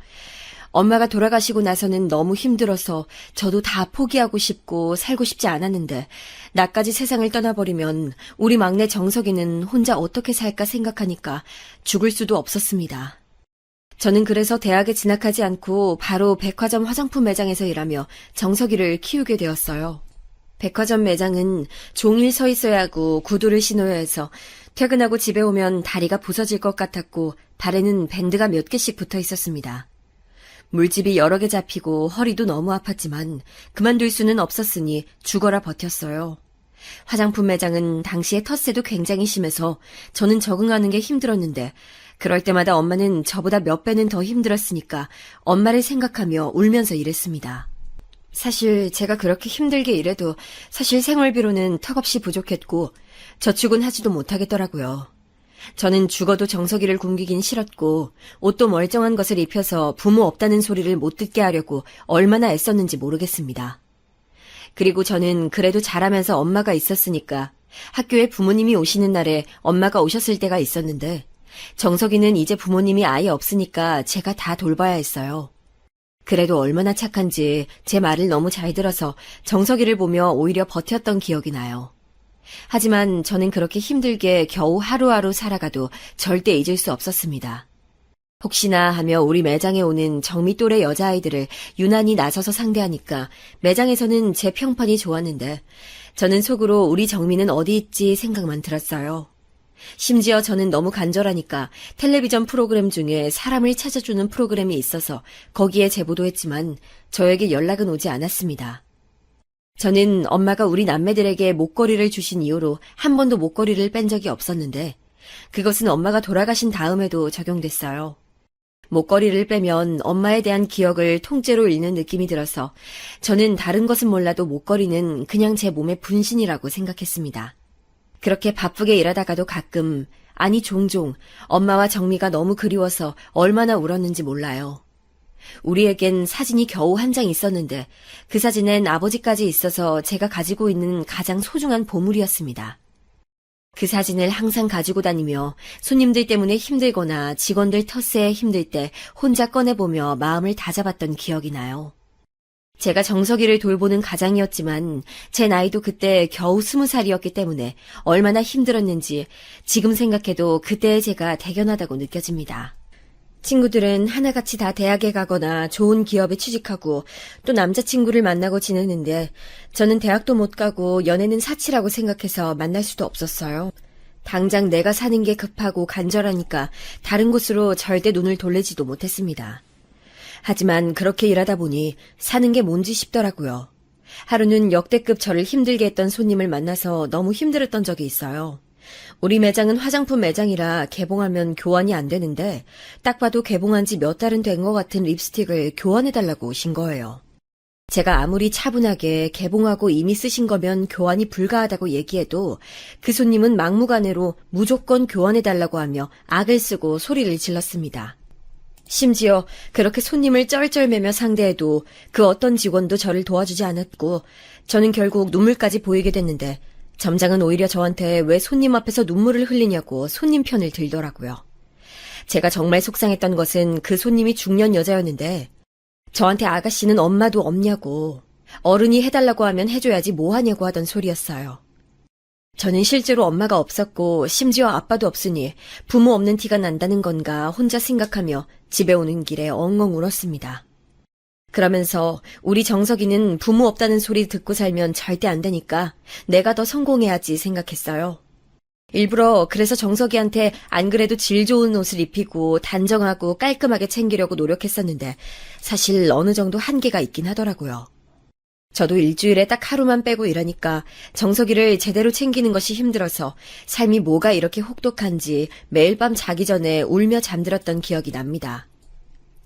엄마가 돌아가시고 나서는 너무 힘들어서 저도 다 포기하고 싶고 살고 싶지 않았는데 나까지 세상을 떠나버리면 우리 막내 정석이는 혼자 어떻게 살까 생각하니까 죽을 수도 없었습니다. 저는 그래서 대학에 진학하지 않고 바로 백화점 화장품 매장에서 일하며 정석이를 키우게 되었어요. 백화점 매장은 종일 서 있어야 하고 구두를 신어야 해서 퇴근하고 집에 오면 다리가 부서질 것 같았고 발에는 밴드가 몇 개씩 붙어 있었습니다. 물집이 여러 개 잡히고 허리도 너무 아팠지만 그만둘 수는 없었으니 죽어라 버텼어요. 화장품 매장은 당시에 텃세도 굉장히 심해서 저는 적응하는 게 힘들었는데 그럴 때마다 엄마는 저보다 몇 배는 더 힘들었으니까 엄마를 생각하며 울면서 일했습니다. 사실 제가 그렇게 힘들게 일해도 사실 생활비로는 턱없이 부족했고 저축은 하지도 못하겠더라고요. 저는 죽어도 정석이를 굶기긴 싫었고 옷도 멀쩡한 것을 입혀서 부모 없다는 소리를 못 듣게 하려고 얼마나 애썼는지 모르겠습니다. 그리고 저는 그래도 자라면서 엄마가 있었으니까 학교에 부모님이 오시는 날에 엄마가 오셨을 때가 있었는데 정석이는 이제 부모님이 아예 없으니까 제가 다 돌봐야 했어요. 그래도 얼마나 착한지 제 말을 너무 잘 들어서 정석이를 보며 오히려 버텼던 기억이 나요. 하지만 저는 그렇게 힘들게 겨우 하루하루 살아가도 절대 잊을 수 없었습니다. 혹시나 하며 우리 매장에 오는 정미 또래 여자아이들을 유난히 나서서 상대하니까 매장에서는 제 평판이 좋았는데 저는 속으로 우리 정미는 어디 있지 생각만 들었어요. 심지어 저는 너무 간절하니까 텔레비전 프로그램 중에 사람을 찾아주는 프로그램이 있어서 거기에 제보도 했지만 저에게 연락은 오지 않았습니다. 저는 엄마가 우리 남매들에게 목걸이를 주신 이후로 한 번도 목걸이를 뺀 적이 없었는데 그것은 엄마가 돌아가신 다음에도 적용됐어요. 목걸이를 빼면 엄마에 대한 기억을 통째로 잃는 느낌이 들어서 저는 다른 것은 몰라도 목걸이는 그냥 제 몸의 분신이라고 생각했습니다. 그렇게 바쁘게 일하다가도 가끔, 아니 종종 엄마와 정미가 너무 그리워서 얼마나 울었는지 몰라요. 우리에겐 사진이 겨우 한 장 있었는데 그 사진엔 아버지까지 있어서 제가 가지고 있는 가장 소중한 보물이었습니다. 그 사진을 항상 가지고 다니며 손님들 때문에 힘들거나 직원들 텃세에 힘들 때 혼자 꺼내보며 마음을 다잡았던 기억이 나요. 제가 정석이를 돌보는 가장이었지만 제 나이도 그때 겨우 20살이었기 때문에 얼마나 힘들었는지 지금 생각해도 그때의 제가 대견하다고 느껴집니다. 친구들은 하나같이 다 대학에 가거나 좋은 기업에 취직하고 또 남자친구를 만나고 지내는데 저는 대학도 못 가고 연애는 사치라고 생각해서 만날 수도 없었어요. 당장 내가 사는 게 급하고 간절하니까 다른 곳으로 절대 눈을 돌리지도 못했습니다. 하지만 그렇게 일하다 보니 사는 게 뭔지 싶더라고요. 하루는 역대급 저를 힘들게 했던 손님을 만나서 너무 힘들었던 적이 있어요. 우리 매장은 화장품 매장이라 개봉하면 교환이 안 되는데 딱 봐도 개봉한 지 몇 달은 된 것 같은 립스틱을 교환해달라고 오신 거예요. 제가 아무리 차분하게 개봉하고 이미 쓰신 거면 교환이 불가하다고 얘기해도 그 손님은 막무가내로 무조건 교환해달라고 하며 악을 쓰고 소리를 질렀습니다. 심지어 그렇게 손님을 쩔쩔매며 상대해도 그 어떤 직원도 저를 도와주지 않았고 저는 결국 눈물까지 보이게 됐는데 점장은 오히려 저한테 왜 손님 앞에서 눈물을 흘리냐고 손님 편을 들더라고요. 제가 정말 속상했던 것은 그 손님이 중년 여자였는데 저한테 아가씨는 엄마도 없냐고, 어른이 해달라고 하면 해줘야지 뭐 하냐고 하던 소리였어요. 저는 실제로 엄마가 없었고 심지어 아빠도 없으니 부모 없는 티가 난다는 건가 혼자 생각하며 집에 오는 길에 엉엉 울었습니다. 그러면서 우리 정석이는 부모 없다는 소리 듣고 살면 절대 안 되니까 내가 더 성공해야지 생각했어요. 일부러 그래서 정석이한테 안 그래도 질 좋은 옷을 입히고 단정하고 깔끔하게 챙기려고 노력했었는데 사실 어느 정도 한계가 있긴 하더라고요. 저도 일주일에 딱 하루만 빼고 이러니까 정석이를 제대로 챙기는 것이 힘들어서 삶이 뭐가 이렇게 혹독한지 매일 밤 자기 전에 울며 잠들었던 기억이 납니다.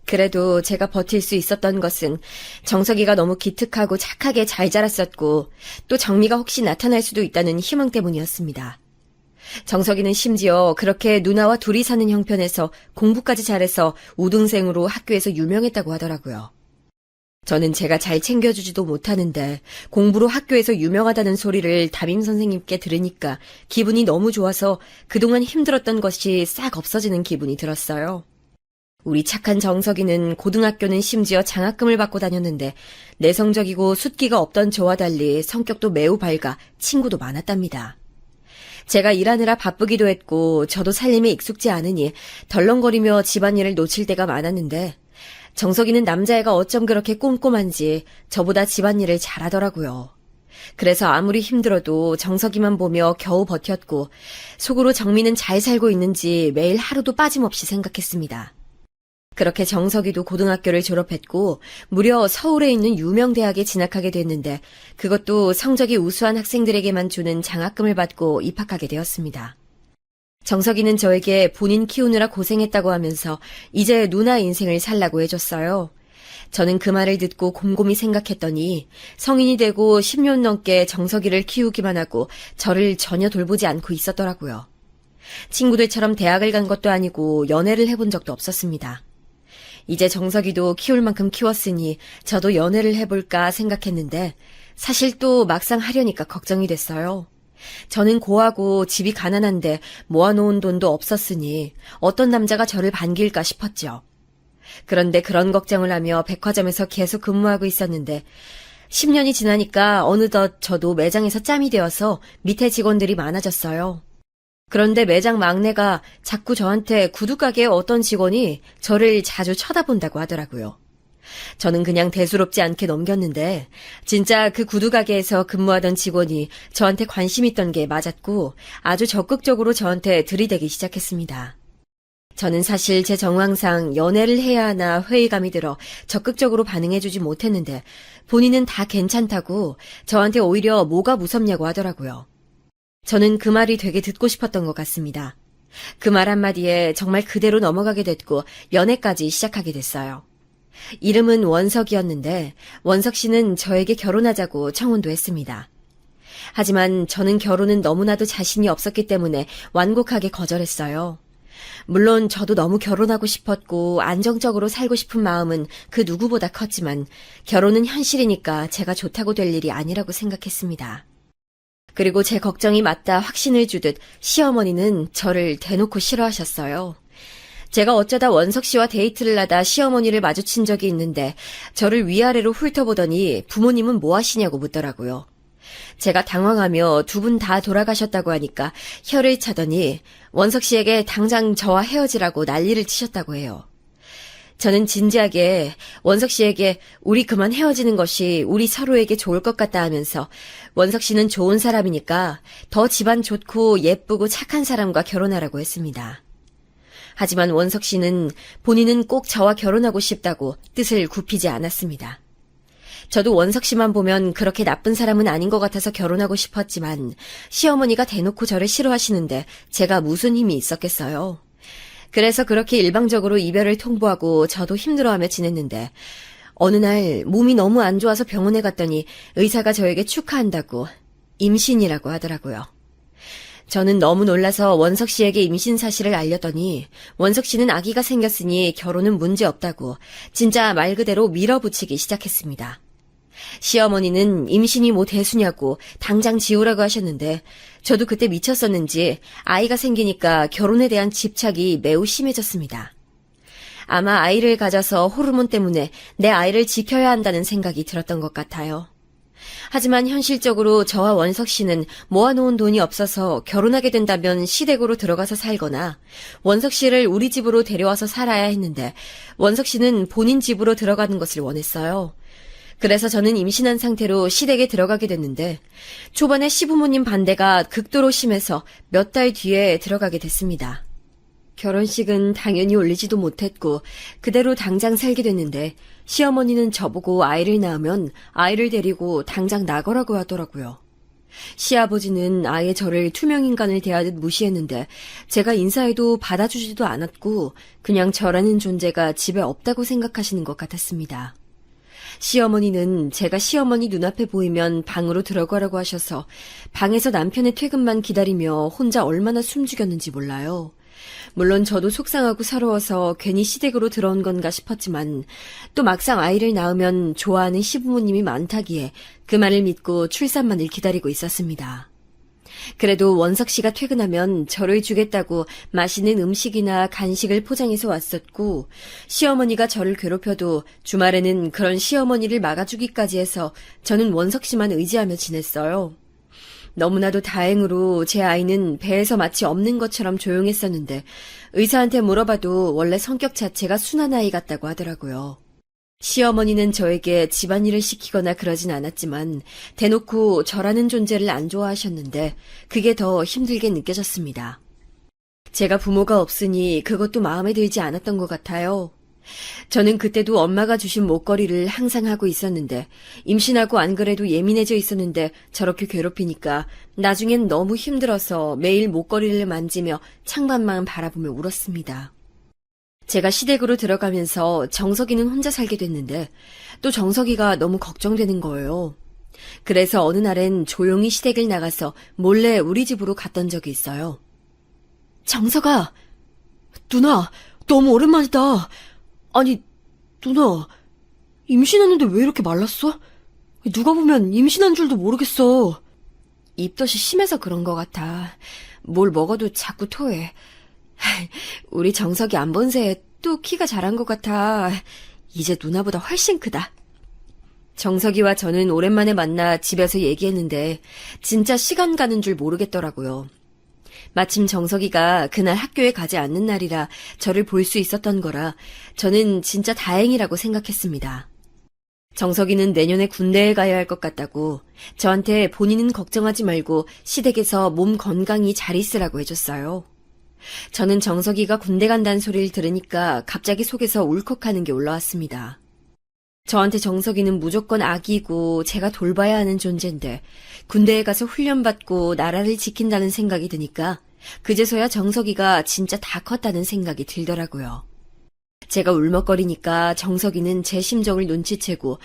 그래도 제가 버틸 수 있었던 것은 정석이가 너무 기특하고 착하게 잘 자랐었고 또 정미가 혹시 나타날 수도 있다는 희망 때문이었습니다. 정석이는 심지어 그렇게 누나와 둘이 사는 형편에서 공부까지 잘해서 우등생으로 학교에서 유명했다고 하더라고요. 저는 제가 잘 챙겨주지도 못하는데 공부로 학교에서 유명하다는 소리를 담임 선생님께 들으니까 기분이 너무 좋아서 그동안 힘들었던 것이 싹 없어지는 기분이 들었어요. 우리 착한 정석이는 고등학교는 심지어 장학금을 받고 다녔는데 내성적이고 숫기가 없던 저와 달리 성격도 매우 밝아 친구도 많았답니다. 제가 일하느라 바쁘기도 했고 저도 살림에 익숙지 않으니 덜렁거리며 집안일을 놓칠 때가 많았는데 정석이는 남자애가 어쩜 그렇게 꼼꼼한지 저보다 집안일을 잘하더라고요. 그래서 아무리 힘들어도 정석이만 보며 겨우 버텼고 속으로 정미는 잘 살고 있는지 매일 하루도 빠짐없이 생각했습니다. 그렇게 정석이도 고등학교를 졸업했고 무려 서울에 있는 유명 대학에 진학하게 됐는데 그것도 성적이 우수한 학생들에게만 주는 장학금을 받고 입학하게 되었습니다. 정석이는 저에게 본인 키우느라 고생했다고 하면서 이제 누나 인생을 살라고 해줬어요. 저는 그 말을 듣고 곰곰이 생각했더니 성인이 되고 10년 넘게 정석이를 키우기만 하고 저를 전혀 돌보지 않고 있었더라고요. 친구들처럼 대학을 간 것도 아니고 연애를 해본 적도 없었습니다. 이제 정석이도 키울 만큼 키웠으니 저도 연애를 해볼까 생각했는데 사실 또 막상 하려니까 걱정이 됐어요. 저는 고하고 집이 가난한데 모아놓은 돈도 없었으니 어떤 남자가 저를 반길까 싶었죠. 그런데 그런 걱정을 하며 백화점에서 계속 근무하고 있었는데 10년이 지나니까 어느덧 저도 매장에서 짬이 되어서 밑에 직원들이 많아졌어요. 그런데 매장 막내가 자꾸 저한테 구두가게의 어떤 직원이 저를 자주 쳐다본다고 하더라고요. 저는 그냥 대수롭지 않게 넘겼는데 진짜 그 구두가게에서 근무하던 직원이 저한테 관심 있던 게 맞았고 아주 적극적으로 저한테 들이대기 시작했습니다. 저는 사실 제 정황상 연애를 해야 하나 회의감이 들어 적극적으로 반응해주지 못했는데 본인은 다 괜찮다고 저한테 오히려 뭐가 무섭냐고 하더라고요. 저는 그 말이 되게 듣고 싶었던 것 같습니다. 그 말 한마디에 정말 그대로 넘어가게 됐고 연애까지 시작하게 됐어요. 이름은 원석이었는데 원석 씨는 저에게 결혼하자고 청혼도 했습니다. 하지만 저는 결혼은 너무나도 자신이 없었기 때문에 완곡하게 거절했어요. 물론 저도 너무 결혼하고 싶었고 안정적으로 살고 싶은 마음은 그 누구보다 컸지만 결혼은 현실이니까 제가 좋다고 될 일이 아니라고 생각했습니다. 그리고 제 걱정이 맞다 확신을 주듯 시어머니는 저를 대놓고 싫어하셨어요. 제가 어쩌다 원석 씨와 데이트를 하다 시어머니를 마주친 적이 있는데 저를 위아래로 훑어보더니 부모님은 뭐 하시냐고 묻더라고요. 제가 당황하며 두 분 다 돌아가셨다고 하니까 혀를 차더니 원석 씨에게 당장 저와 헤어지라고 난리를 치셨다고 해요. 저는 진지하게 원석 씨에게 우리 그만 헤어지는 것이 우리 서로에게 좋을 것 같다 하면서 원석 씨는 좋은 사람이니까 더 집안 좋고 예쁘고 착한 사람과 결혼하라고 했습니다. 하지만 원석 씨는 본인은 꼭 저와 결혼하고 싶다고 뜻을 굽히지 않았습니다. 저도 원석 씨만 보면 그렇게 나쁜 사람은 아닌 것 같아서 결혼하고 싶었지만 시어머니가 대놓고 저를 싫어하시는데 제가 무슨 힘이 있었겠어요. 그래서 그렇게 일방적으로 이별을 통보하고 저도 힘들어하며 지냈는데 어느 날 몸이 너무 안 좋아서 병원에 갔더니 의사가 저에게 축하한다고 임신이라고 하더라고요. 저는 너무 놀라서 원석 씨에게 임신 사실을 알렸더니 원석 씨는 아기가 생겼으니 결혼은 문제없다고 진짜 말 그대로 밀어붙이기 시작했습니다. 시어머니는 임신이 뭐 대수냐고 당장 지우라고 하셨는데 저도 그때 미쳤었는지 아이가 생기니까 결혼에 대한 집착이 매우 심해졌습니다. 아마 아이를 가져서 호르몬 때문에 내 아이를 지켜야 한다는 생각이 들었던 것 같아요. 하지만 현실적으로 저와 원석 씨는 모아놓은 돈이 없어서 결혼하게 된다면 시댁으로 들어가서 살거나 원석 씨를 우리 집으로 데려와서 살아야 했는데 원석 씨는 본인 집으로 들어가는 것을 원했어요. 그래서 저는 임신한 상태로 시댁에 들어가게 됐는데 초반에 시부모님 반대가 극도로 심해서 몇 달 뒤에 들어가게 됐습니다. 결혼식은 당연히 올리지도 못했고 그대로 당장 살게 됐는데 시어머니는 저보고 아이를 낳으면 아이를 데리고 당장 나가라고 하더라고요. 시아버지는 아예 저를 투명인간을 대하듯 무시했는데 제가 인사해도 받아주지도 않았고 그냥 저라는 존재가 집에 없다고 생각하시는 것 같았습니다. 시어머니는 제가 시어머니 눈앞에 보이면 방으로 들어가라고 하셔서 방에서 남편의 퇴근만 기다리며 혼자 얼마나 숨죽였는지 몰라요. 물론 저도 속상하고 서러워서 괜히 시댁으로 들어온 건가 싶었지만 또 막상 아이를 낳으면 좋아하는 시부모님이 많다기에 그 말을 믿고 출산만을 기다리고 있었습니다. 그래도 원석 씨가 퇴근하면 저를 주겠다고 맛있는 음식이나 간식을 포장해서 왔었고 시어머니가 저를 괴롭혀도 주말에는 그런 시어머니를 막아주기까지 해서 저는 원석 씨만 의지하며 지냈어요. 너무나도 다행으로 제 아이는 배에서 마치 없는 것처럼 조용했었는데 의사한테 물어봐도 원래 성격 자체가 순한 아이 같다고 하더라고요. 시어머니는 저에게 집안일을 시키거나 그러진 않았지만 대놓고 저라는 존재를 안 좋아하셨는데 그게 더 힘들게 느껴졌습니다. 제가 부모가 없으니 그것도 마음에 들지 않았던 것 같아요. 저는 그때도 엄마가 주신 목걸이를 항상 하고 있었는데 임신하고 안 그래도 예민해져 있었는데 저렇게 괴롭히니까 나중엔 너무 힘들어서 매일 목걸이를 만지며 창밖만 바라보며 울었습니다. 제가 시댁으로 들어가면서 정석이는 혼자 살게 됐는데 또 정석이가 너무 걱정되는 거예요. 그래서 어느 날엔 조용히 시댁을 나가서 몰래 우리 집으로 갔던 적이 있어요. 정석아! 누나, 너무 오랜만이다. 아니, 누나, 임신했는데 왜 이렇게 말랐어? 누가 보면 임신한 줄도 모르겠어. 입덧이 심해서 그런 것 같아. 뭘 먹어도 자꾸 토해. 우리 정석이 안 본 새에 또 키가 자란 것 같아. 이제 누나보다 훨씬 크다. 정석이와 저는 오랜만에 만나 집에서 얘기했는데 진짜 시간 가는 줄 모르겠더라고요. 마침 정석이가 그날 학교에 가지 않는 날이라 저를 볼 수 있었던 거라 저는 진짜 다행이라고 생각했습니다. 정석이는 내년에 군대에 가야 할 것 같다고 저한테 본인은 걱정하지 말고 시댁에서 몸 건강히 잘 있으라고 해줬어요. 저는 정석이가 군대 간다는 소리를 들으니까 갑자기 속에서 울컥하는 게 올라왔습니다. 저한테 정석이는 무조건 아기고 제가 돌봐야 하는 존재인데 군대에 가서 훈련받고 나라를 지킨다는 생각이 드니까 그제서야 정석이가 진짜 다 컸다는 생각이 들더라고요. 제가 울먹거리니까 정석이는 제 심정을 눈치채고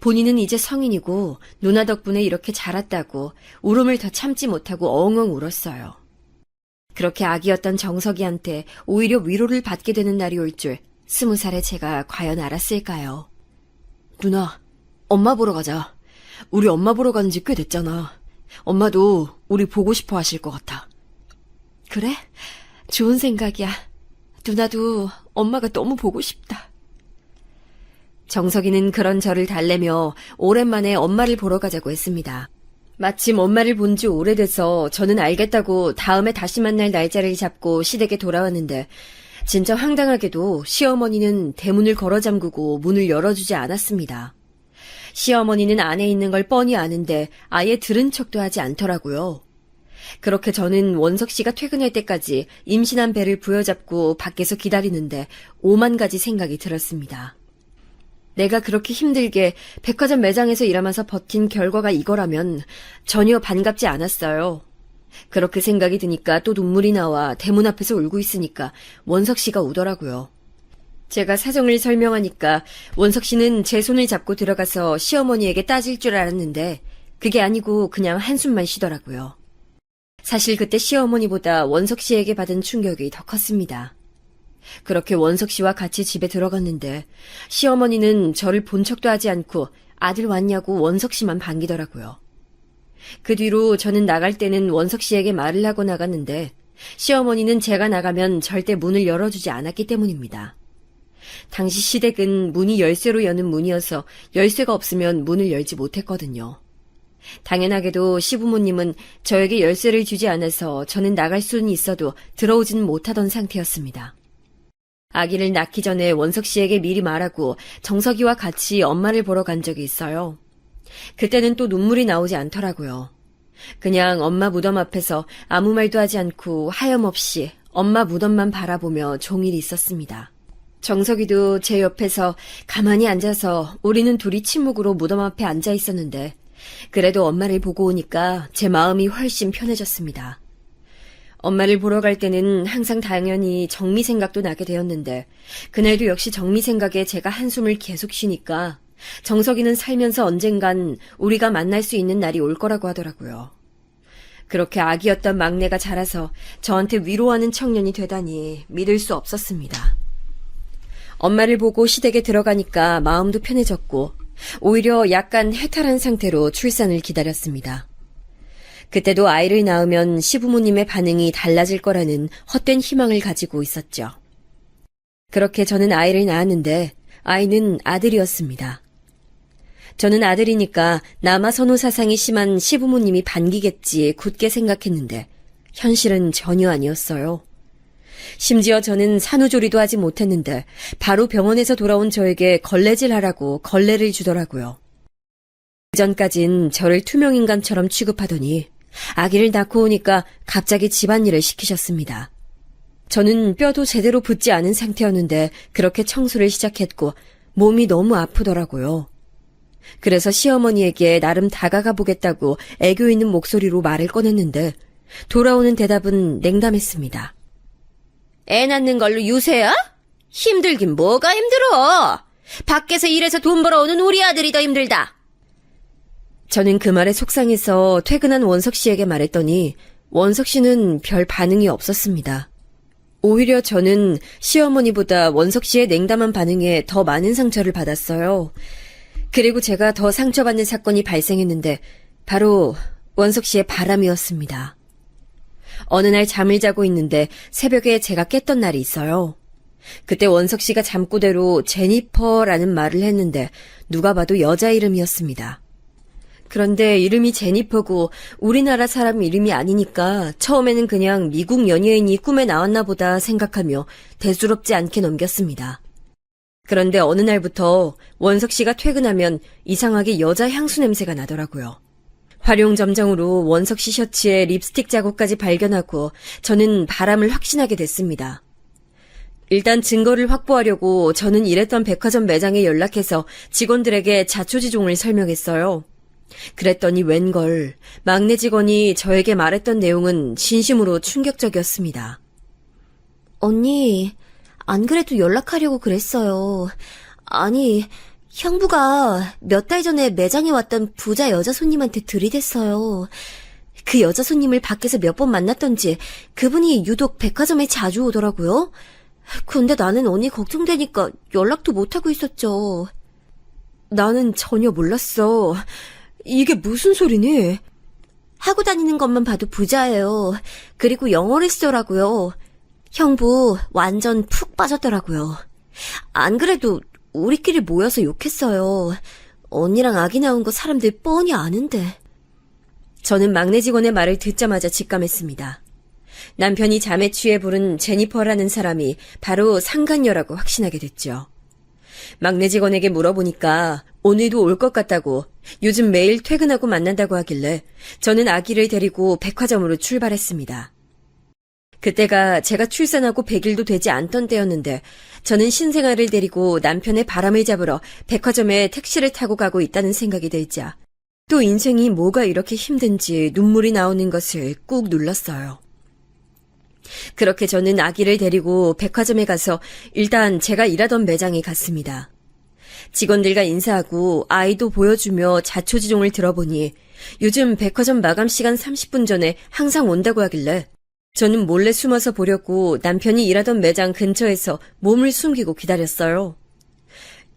본인은 이제 성인이고 누나 덕분에 이렇게 자랐다고 울음을 더 참지 못하고 엉엉 울었어요. 그렇게 아기였던 정석이한테 오히려 위로를 받게 되는 날이 올 줄 20살의 제가 과연 알았을까요? 누나, 엄마 보러 가자. 우리 엄마 보러 가는 지 꽤 됐잖아. 엄마도 우리 보고 싶어 하실 것 같아. 그래? 좋은 생각이야. 누나도 엄마가 너무 보고 싶다. 정석이는 그런 저를 달래며 오랜만에 엄마를 보러 가자고 했습니다. 마침 엄마를 본 지 오래돼서 저는 알겠다고 다음에 다시 만날 날짜를 잡고 시댁에 돌아왔는데 진짜 황당하게도 시어머니는 대문을 걸어 잠그고 문을 열어주지 않았습니다. 시어머니는 안에 있는 걸 뻔히 아는데 아예 들은 척도 하지 않더라고요. 그렇게 저는 원석 씨가 퇴근할 때까지 임신한 배를 부여잡고 밖에서 기다리는데 5만 가지 생각이 들었습니다. 내가 그렇게 힘들게 백화점 매장에서 일하면서 버틴 결과가 이거라면 전혀 반갑지 않았어요. 그렇게 생각이 드니까 또 눈물이 나와 대문 앞에서 울고 있으니까 원석 씨가 오더라고요. 제가 사정을 설명하니까 원석 씨는 제 손을 잡고 들어가서 시어머니에게 따질 줄 알았는데 그게 아니고 그냥 한숨만 쉬더라고요. 사실 그때 시어머니보다 원석 씨에게 받은 충격이 더 컸습니다. 그렇게 원석 씨와 같이 집에 들어갔는데 시어머니는 저를 본 척도 하지 않고 아들 왔냐고 원석 씨만 반기더라고요. 그 뒤로 저는 나갈 때는 원석 씨에게 말을 하고 나갔는데 시어머니는 제가 나가면 절대 문을 열어주지 않았기 때문입니다. 당시 시댁은 문이 열쇠로 여는 문이어서 열쇠가 없으면 문을 열지 못했거든요. 당연하게도 시부모님은 저에게 열쇠를 주지 않아서 저는 나갈 수는 있어도 들어오지는 못하던 상태였습니다. 아기를 낳기 전에 원석 씨에게 미리 말하고 정석이와 같이 엄마를 보러 간 적이 있어요. 그때는 또 눈물이 나오지 않더라고요. 그냥 엄마 무덤 앞에서 아무 말도 하지 않고 하염없이 엄마 무덤만 바라보며 종일 있었습니다. 정석이도 제 옆에서 가만히 앉아서 우리는 둘이 침묵으로 무덤 앞에 앉아 있었는데 그래도 엄마를 보고 오니까 제 마음이 훨씬 편해졌습니다. 엄마를 보러 갈 때는 항상 당연히 정미 생각도 나게 되었는데 그날도 역시 정미 생각에 제가 한숨을 계속 쉬니까 정석이는 살면서 언젠간 우리가 만날 수 있는 날이 올 거라고 하더라고요. 그렇게 아기였던 막내가 자라서 저한테 위로하는 청년이 되다니 믿을 수 없었습니다. 엄마를 보고 시댁에 들어가니까 마음도 편해졌고 오히려 약간 해탈한 상태로 출산을 기다렸습니다. 그때도 아이를 낳으면 시부모님의 반응이 달라질 거라는 헛된 희망을 가지고 있었죠. 그렇게 저는 아이를 낳았는데 아이는 아들이었습니다. 저는 아들이니까 남아 선호 사상이 심한 시부모님이 반기겠지 굳게 생각했는데 현실은 전혀 아니었어요. 심지어 저는 산후조리도 하지 못했는데 바로 병원에서 돌아온 저에게 걸레질하라고 걸레를 주더라고요. 그전까진 저를 투명인간처럼 취급하더니 아기를 낳고 오니까 갑자기 집안일을 시키셨습니다. 저는 뼈도 제대로 붙지 않은 상태였는데 그렇게 청소를 시작했고 몸이 너무 아프더라고요. 그래서 시어머니에게 나름 다가가 보겠다고 애교 있는 목소리로 말을 꺼냈는데 돌아오는 대답은 냉담했습니다. 애 낳는 걸로 유세야? 힘들긴 뭐가 힘들어. 밖에서 일해서 돈 벌어오는 우리 아들이 더 힘들다. 저는 그 말에 속상해서 퇴근한 원석 씨에게 말했더니 원석 씨는 별 반응이 없었습니다. 오히려 저는 시어머니보다 원석 씨의 냉담한 반응에 더 많은 상처를 받았어요. 그리고 제가 더 상처받는 사건이 발생했는데 바로 원석 씨의 바람이었습니다. 어느 날 잠을 자고 있는데 새벽에 제가 깼던 날이 있어요. 그때 원석 씨가 잠꼬대로 제니퍼라는 말을 했는데 누가 봐도 여자 이름이었습니다. 그런데 이름이 제니퍼고 우리나라 사람 이름이 아니니까 처음에는 그냥 미국 연예인이 꿈에 나왔나 보다 생각하며 대수롭지 않게 넘겼습니다. 그런데 어느 날부터 원석 씨가 퇴근하면 이상하게 여자 향수 냄새가 나더라고요. 활용점정으로 원석 씨 셔츠에 립스틱 자국까지 발견하고 저는 바람을 확신하게 됐습니다. 일단 증거를 확보하려고 저는 일했던 백화점 매장에 연락해서 직원들에게 자초지종을 설명했어요. 그랬더니 웬걸 막내 직원이 저에게 말했던 내용은 진심으로 충격적이었습니다. 언니, 안 그래도 연락하려고 그랬어요. 아니, 형부가 몇 달 전에 매장에 왔던 부자 여자 손님한테 들이댔어요. 그 여자 손님을 밖에서 몇 번 만났던지 그분이 유독 백화점에 자주 오더라고요. 근데 나는 언니 걱정되니까 연락도 못하고 있었죠. 나는 전혀 몰랐어. 이게 무슨 소리니? 하고 다니는 것만 봐도 부자예요. 그리고 영어를 쓰더라고요. 형부 완전 푹 빠졌더라고요. 안 그래도 우리끼리 모여서 욕했어요. 언니랑 아기 낳은 거 사람들 뻔히 아는데. 저는 막내 직원의 말을 듣자마자 직감했습니다. 남편이 잠에 취해 부른 제니퍼라는 사람이 바로 상간녀라고 확신하게 됐죠. 막내 직원에게 물어보니까 오늘도 올 것 같다고 요즘 매일 퇴근하고 만난다고 하길래 저는 아기를 데리고 백화점으로 출발했습니다. 그때가 제가 출산하고 100일도 되지 않던 때였는데 저는 신생아를 데리고 남편의 바람을 잡으러 백화점에 택시를 타고 가고 있다는 생각이 들자 또 인생이 뭐가 이렇게 힘든지 눈물이 나오는 것을 꾹 눌렀어요. 그렇게 저는 아기를 데리고 백화점에 가서 일단 제가 일하던 매장에 갔습니다. 직원들과 인사하고 아이도 보여주며 자초지종을 들어보니 요즘 백화점 마감 시간 30분 전에 항상 온다고 하길래 저는 몰래 숨어서 보려고 남편이 일하던 매장 근처에서 몸을 숨기고 기다렸어요.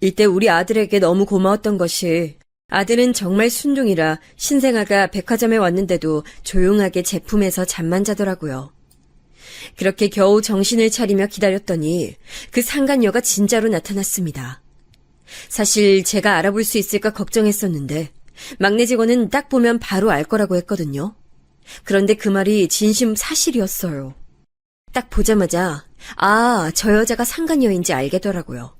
이때 우리 아들에게 너무 고마웠던 것이 아들은 정말 순둥이라 신생아가 백화점에 왔는데도 조용하게 제품에서 잠만 자더라고요. 그렇게 겨우 정신을 차리며 기다렸더니 그 상간녀가 진짜로 나타났습니다. 사실 제가 알아볼 수 있을까 걱정했었는데 막내 직원은 딱 보면 바로 알 거라고 했거든요. 그런데 그 말이 진심 사실이었어요. 딱 보자마자 저 여자가 상간녀인지 알겠더라고요.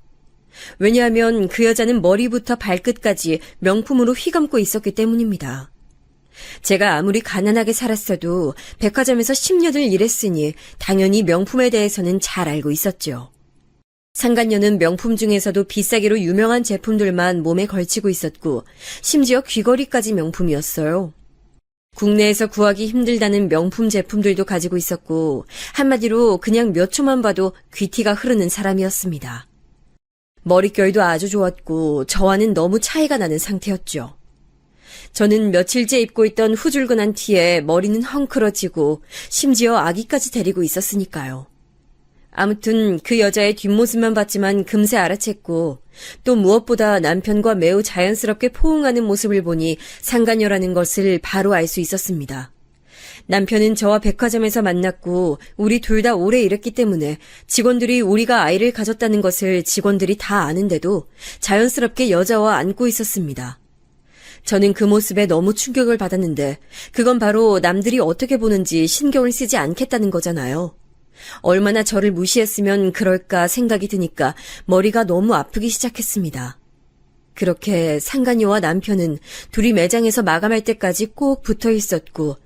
왜냐하면 그 여자는 머리부터 발끝까지 명품으로 휘감고 있었기 때문입니다. 제가 아무리 가난하게 살았어도 백화점에서 10년을 일했으니 당연히 명품에 대해서는 잘 알고 있었죠. 상간녀는 명품 중에서도 비싸기로 유명한 제품들만 몸에 걸치고 있었고 심지어 귀걸이까지 명품이었어요. 국내에서 구하기 힘들다는 명품 제품들도 가지고 있었고 한마디로 그냥 몇 초만 봐도 귀티가 흐르는 사람이었습니다. 머릿결도 아주 좋았고 저와는 너무 차이가 나는 상태였죠. 저는 며칠째 입고 있던 후줄근한 티에 머리는 헝클어지고 심지어 아기까지 데리고 있었으니까요. 아무튼 그 여자의 뒷모습만 봤지만 금세 알아챘고 또 무엇보다 남편과 매우 자연스럽게 포옹하는 모습을 보니 상간녀라는 것을 바로 알 수 있었습니다. 남편은 저와 백화점에서 만났고 우리 둘 다 오래 일했기 때문에 직원들이 우리가 아이를 가졌다는 것을 직원들이 다 아는데도 자연스럽게 여자와 안고 있었습니다. 저는 그 모습에 너무 충격을 받았는데 그건 바로 남들이 어떻게 보는지 신경을 쓰지 않겠다는 거잖아요. 얼마나 저를 무시했으면 그럴까 생각이 드니까 머리가 너무 아프기 시작했습니다. 그렇게 상간녀와 남편은 둘이 매장에서 마감할 때까지 꼭 붙어 있었고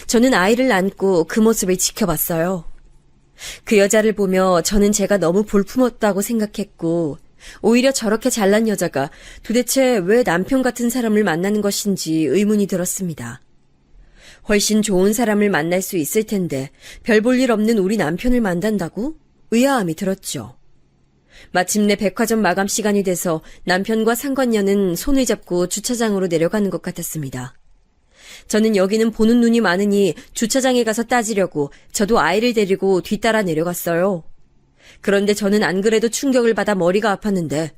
저는 아이를 안고 그 모습을 지켜봤어요. 그 여자를 보며 저는 제가 너무 볼품없다고 생각했고 오히려 저렇게 잘난 여자가 도대체 왜 남편 같은 사람을 만나는 것인지 의문이 들었습니다. 훨씬 좋은 사람을 만날 수 있을 텐데 별 볼 일 없는 우리 남편을 만난다고? 의아함이 들었죠. 마침내 백화점 마감 시간이 돼서 남편과 상간녀는 손을 잡고 주차장으로 내려가는 것 같았습니다. 저는 여기는 보는 눈이 많으니 주차장에 가서 따지려고 저도 아이를 데리고 뒤따라 내려갔어요. 그런데 저는 안 그래도 충격을 받아 머리가 아팠는데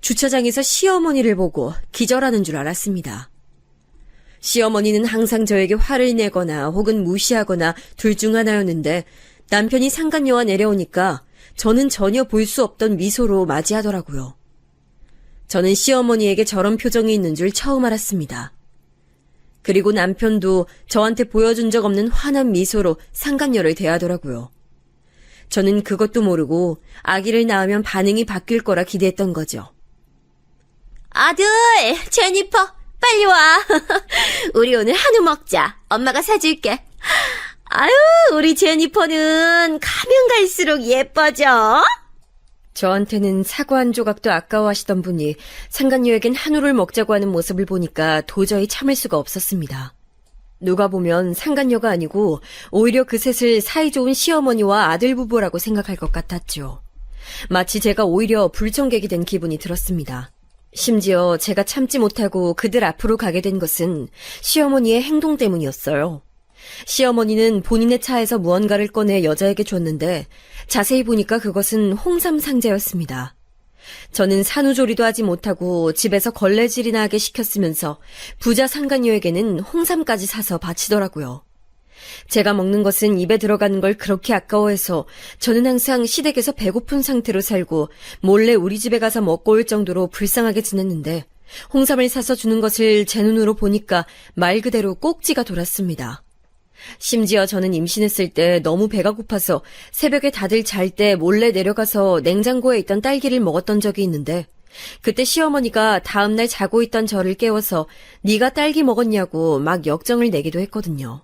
주차장에서 시어머니를 보고 기절하는 줄 알았습니다. 시어머니는 항상 저에게 화를 내거나 혹은 무시하거나 둘 중 하나였는데 남편이 상간녀와 내려오니까 저는 전혀 볼 수 없던 미소로 맞이하더라고요. 저는 시어머니에게 저런 표정이 있는 줄 처음 알았습니다. 그리고 남편도 저한테 보여준 적 없는 환한 미소로 상간녀를 대하더라고요. 저는 그것도 모르고 아기를 낳으면 반응이 바뀔 거라 기대했던 거죠. 아들, 제니퍼, 빨리 와. 우리 오늘 한우 먹자. 엄마가 사줄게. 아유, 우리 제니퍼는 가면 갈수록 예뻐져. 저한테는 사과 한 조각도 아까워하시던 분이 상간녀에겐 한우를 먹자고 하는 모습을 보니까 도저히 참을 수가 없었습니다. 누가 보면 상간녀가 아니고 오히려 그 셋을 사이좋은 시어머니와 아들 부부라고 생각할 것 같았죠. 마치 제가 오히려 불청객이 된 기분이 들었습니다. 심지어 제가 참지 못하고 그들 앞으로 가게 된 것은 시어머니의 행동 때문이었어요. 시어머니는 본인의 차에서 무언가를 꺼내 여자에게 줬는데 자세히 보니까 그것은 홍삼 상자였습니다. 저는 산후조리도 하지 못하고 집에서 걸레질이나 하게 시켰으면서 부자 상간녀에게는 홍삼까지 사서 바치더라고요. 제가 먹는 것은 입에 들어가는 걸 그렇게 아까워해서 저는 항상 시댁에서 배고픈 상태로 살고 몰래 우리 집에 가서 먹고 올 정도로 불쌍하게 지냈는데 홍삼을 사서 주는 것을 제 눈으로 보니까 말 그대로 꼭지가 돌았습니다. 심지어 저는 임신했을 때 너무 배가 고파서 새벽에 다들 잘 때 몰래 내려가서 냉장고에 있던 딸기를 먹었던 적이 있는데 그때 시어머니가 다음날 자고 있던 저를 깨워서 네가 딸기 먹었냐고 막 역정을 내기도 했거든요.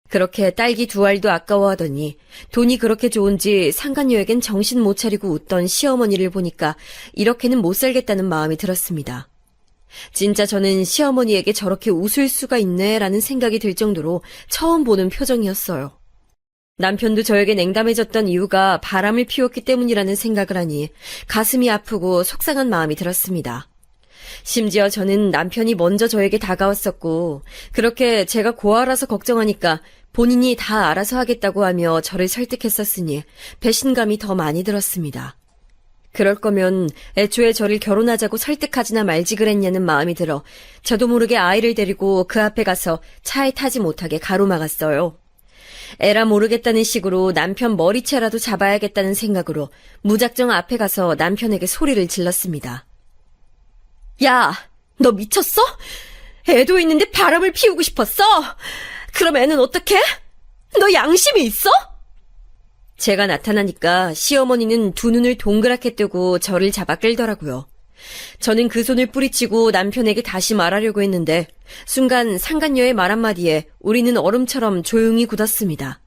그렇게 딸기 2알도 아까워하더니 돈이 그렇게 좋은지 상간녀에겐 정신 못 차리고 웃던 시어머니를 보니까 이렇게는 못 살겠다는 마음이 들었습니다. 진짜 저는 시어머니에게 저렇게 웃을 수가 있네라는 생각이 들 정도로 처음 보는 표정이었어요. 남편도 저에게 냉담해졌던 이유가 바람을 피웠기 때문이라는 생각을 하니 가슴이 아프고 속상한 마음이 들었습니다. 심지어 저는 남편이 먼저 저에게 다가왔었고 그렇게 제가 고아라서 걱정하니까 본인이 다 알아서 하겠다고 하며 저를 설득했었으니 배신감이 더 많이 들었습니다. 그럴 거면 애초에 저를 결혼하자고 설득하지나 말지 그랬냐는 마음이 들어 저도 모르게 아이를 데리고 그 앞에 가서 차에 타지 못하게 가로막았어요. 에라 모르겠다는 식으로 남편 머리채라도 잡아야겠다는 생각으로 무작정 앞에 가서 남편에게 소리를 질렀습니다. 야, 너 미쳤어? 애도 있는데 바람을 피우고 싶었어? 그럼 애는 어떡해? 너 양심이 있어? 제가 나타나니까 시어머니는 두 눈을 동그랗게 뜨고 저를 잡아 끌더라고요. 저는 그 손을 뿌리치고 남편에게 다시 말하려고 했는데 순간 상간녀의 말 한마디에 우리는 얼음처럼 조용히 굳었습니다.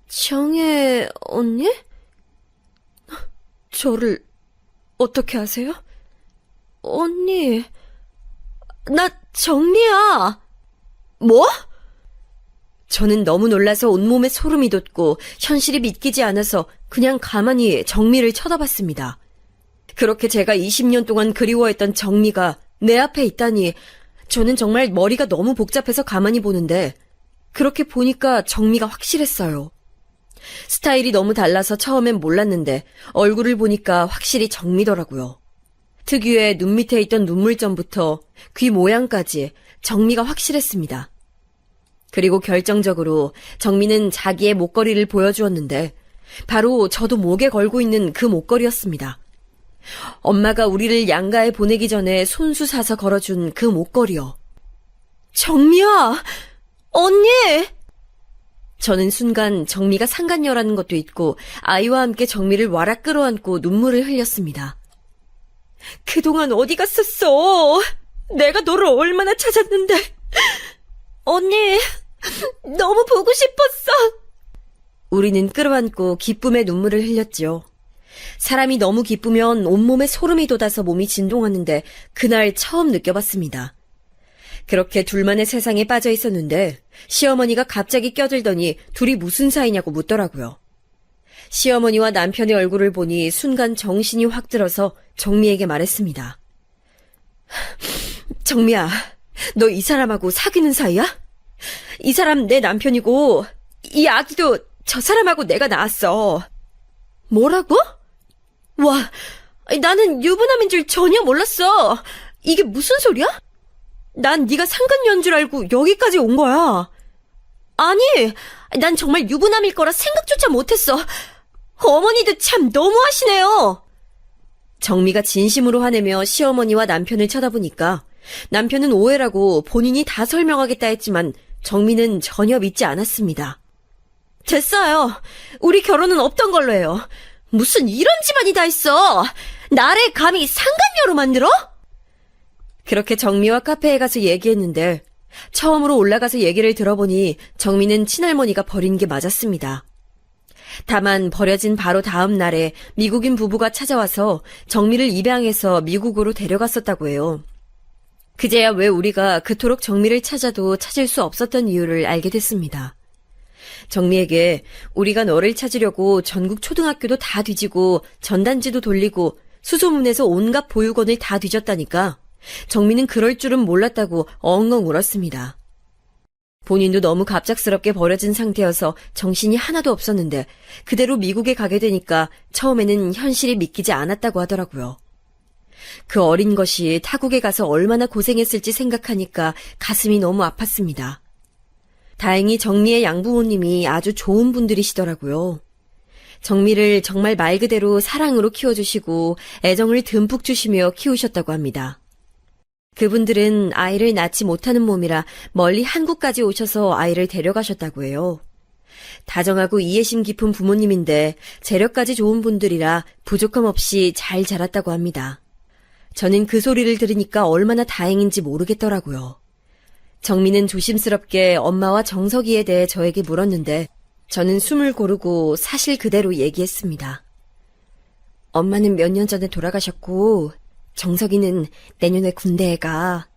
정혜 언니? 저를 어떻게 아세요? 언니, 나 정미야. 뭐? 저는 너무 놀라서 온몸에 소름이 돋고 현실이 믿기지 않아서 그냥 가만히 정미를 쳐다봤습니다. 그렇게 제가 20년 동안 그리워했던 정미가 내 앞에 있다니 저는 정말 머리가 너무 복잡해서 가만히 보는데 그렇게 보니까 정미가 확실했어요. 스타일이 너무 달라서 처음엔 몰랐는데 얼굴을 보니까 확실히 정미더라고요. 특유의 눈 밑에 있던 눈물점부터 귀 모양까지 정미가 확실했습니다. 그리고 결정적으로 정미는 자기의 목걸이를 보여주었는데 바로 저도 목에 걸고 있는 그 목걸이였습니다. 엄마가 우리를 양가에 보내기 전에 손수 사서 걸어준 그 목걸이요. 정미야! 언니! 저는 순간 정미가 상간녀라는 것도 잊고 아이와 함께 정미를 와락 끌어안고 눈물을 흘렸습니다. 그동안 어디 갔었어? 내가 너를 얼마나 찾았는데. 언니, 너무 보고 싶었어. 우리는 끌어안고 기쁨의 눈물을 흘렸죠. 사람이 너무 기쁘면 온몸에 소름이 돋아서 몸이 진동하는데 그날 처음 느껴봤습니다. 그렇게 둘만의 세상에 빠져 있었는데 시어머니가 갑자기 껴들더니 둘이 무슨 사이냐고 묻더라고요. 시어머니와 남편의 얼굴을 보니 순간 정신이 확 들어서 정미에게 말했습니다. 정미야, 너 이 사람하고 사귀는 사이야? 이 사람 내 남편이고 이 아기도 저 사람하고 내가 낳았어. 뭐라고? 와, 나는 유부남인 줄 전혀 몰랐어. 이게 무슨 소리야? 난 네가 상간녀인 줄 알고 여기까지 온 거야. 아니, 난 정말 유부남일 거라 생각조차 못했어. 어머니도 참 너무하시네요. 정미가 진심으로 화내며 시어머니와 남편을 쳐다보니까 남편은 오해라고 본인이 다 설명하겠다 했지만 정미는 전혀 믿지 않았습니다. 됐어요. 우리 결혼은 없던 걸로 해요. 무슨 이런 집안이 다 있어. 나를 감히 상간녀로 만들어? 그렇게 정미와 카페에 가서 얘기했는데 처음으로 올라가서 얘기를 들어보니 정미는 친할머니가 버린 게 맞았습니다. 다만 버려진 바로 다음 날에 미국인 부부가 찾아와서 정미를 입양해서 미국으로 데려갔었다고 해요. 그제야 왜 우리가 그토록 정미를 찾아도 찾을 수 없었던 이유를 알게 됐습니다. 정미에게 우리가 너를 찾으려고 전국 초등학교도 다 뒤지고 전단지도 돌리고 수소문에서 온갖 보육원을 다 뒤졌다니까 정미는 그럴 줄은 몰랐다고 엉엉 울었습니다. 본인도 너무 갑작스럽게 버려진 상태여서 정신이 하나도 없었는데 그대로 미국에 가게 되니까 처음에는 현실이 믿기지 않았다고 하더라고요. 그 어린 것이 타국에 가서 얼마나 고생했을지 생각하니까 가슴이 너무 아팠습니다. 다행히 정미의 양부모님이 아주 좋은 분들이시더라고요. 정미를 정말 말 그대로 사랑으로 키워주시고 애정을 듬뿍 주시며 키우셨다고 합니다. 그분들은 아이를 낳지 못하는 몸이라 멀리 한국까지 오셔서 아이를 데려가셨다고 해요. 다정하고 이해심 깊은 부모님인데 재력까지 좋은 분들이라 부족함 없이 잘 자랐다고 합니다. 저는 그 소리를 들으니까 얼마나 다행인지 모르겠더라고요. 정미는 조심스럽게 엄마와 정석이에 대해 저에게 물었는데 저는 숨을 고르고 사실 그대로 얘기했습니다. 엄마는 몇 년 전에 돌아가셨고 정석이는 내년에 군대에 가.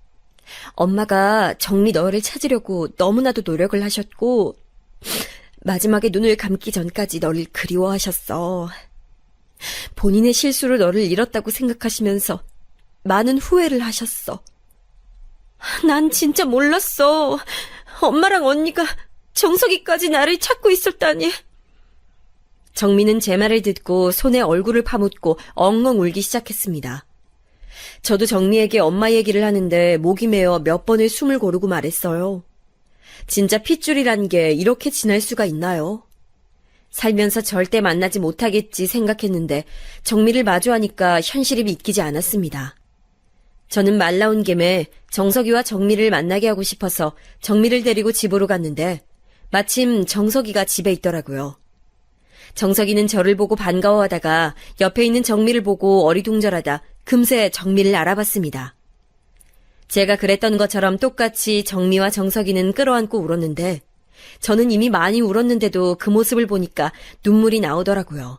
엄마가 정미 너를 찾으려고 너무나도 노력을 하셨고 마지막에 눈을 감기 전까지 너를 그리워하셨어. 본인의 실수로 너를 잃었다고 생각하시면서 많은 후회를 하셨어. 난 진짜 몰랐어. 엄마랑 언니가 정석이까지 나를 찾고 있었다니. 정미는 제 말을 듣고 손에 얼굴을 파묻고 엉엉 울기 시작했습니다. 저도 정미에게 엄마 얘기를 하는데 목이 메어 몇 번을 숨을 고르고 말했어요. 진짜 핏줄이란 게 이렇게 진할 수가 있나요? 살면서 절대 만나지 못하겠지 생각했는데 정미를 마주하니까 현실이 믿기지 않았습니다. 저는 말 나온 김에 정석이와 정미를 만나게 하고 싶어서 정미를 데리고 집으로 갔는데 마침 정석이가 집에 있더라고요. 정석이는 저를 보고 반가워하다가 옆에 있는 정미를 보고 어리둥절하다 금세 정미를 알아봤습니다. 제가 그랬던 것처럼 똑같이 정미와 정석이는 끌어안고 울었는데 저는 이미 많이 울었는데도 그 모습을 보니까 눈물이 나오더라고요.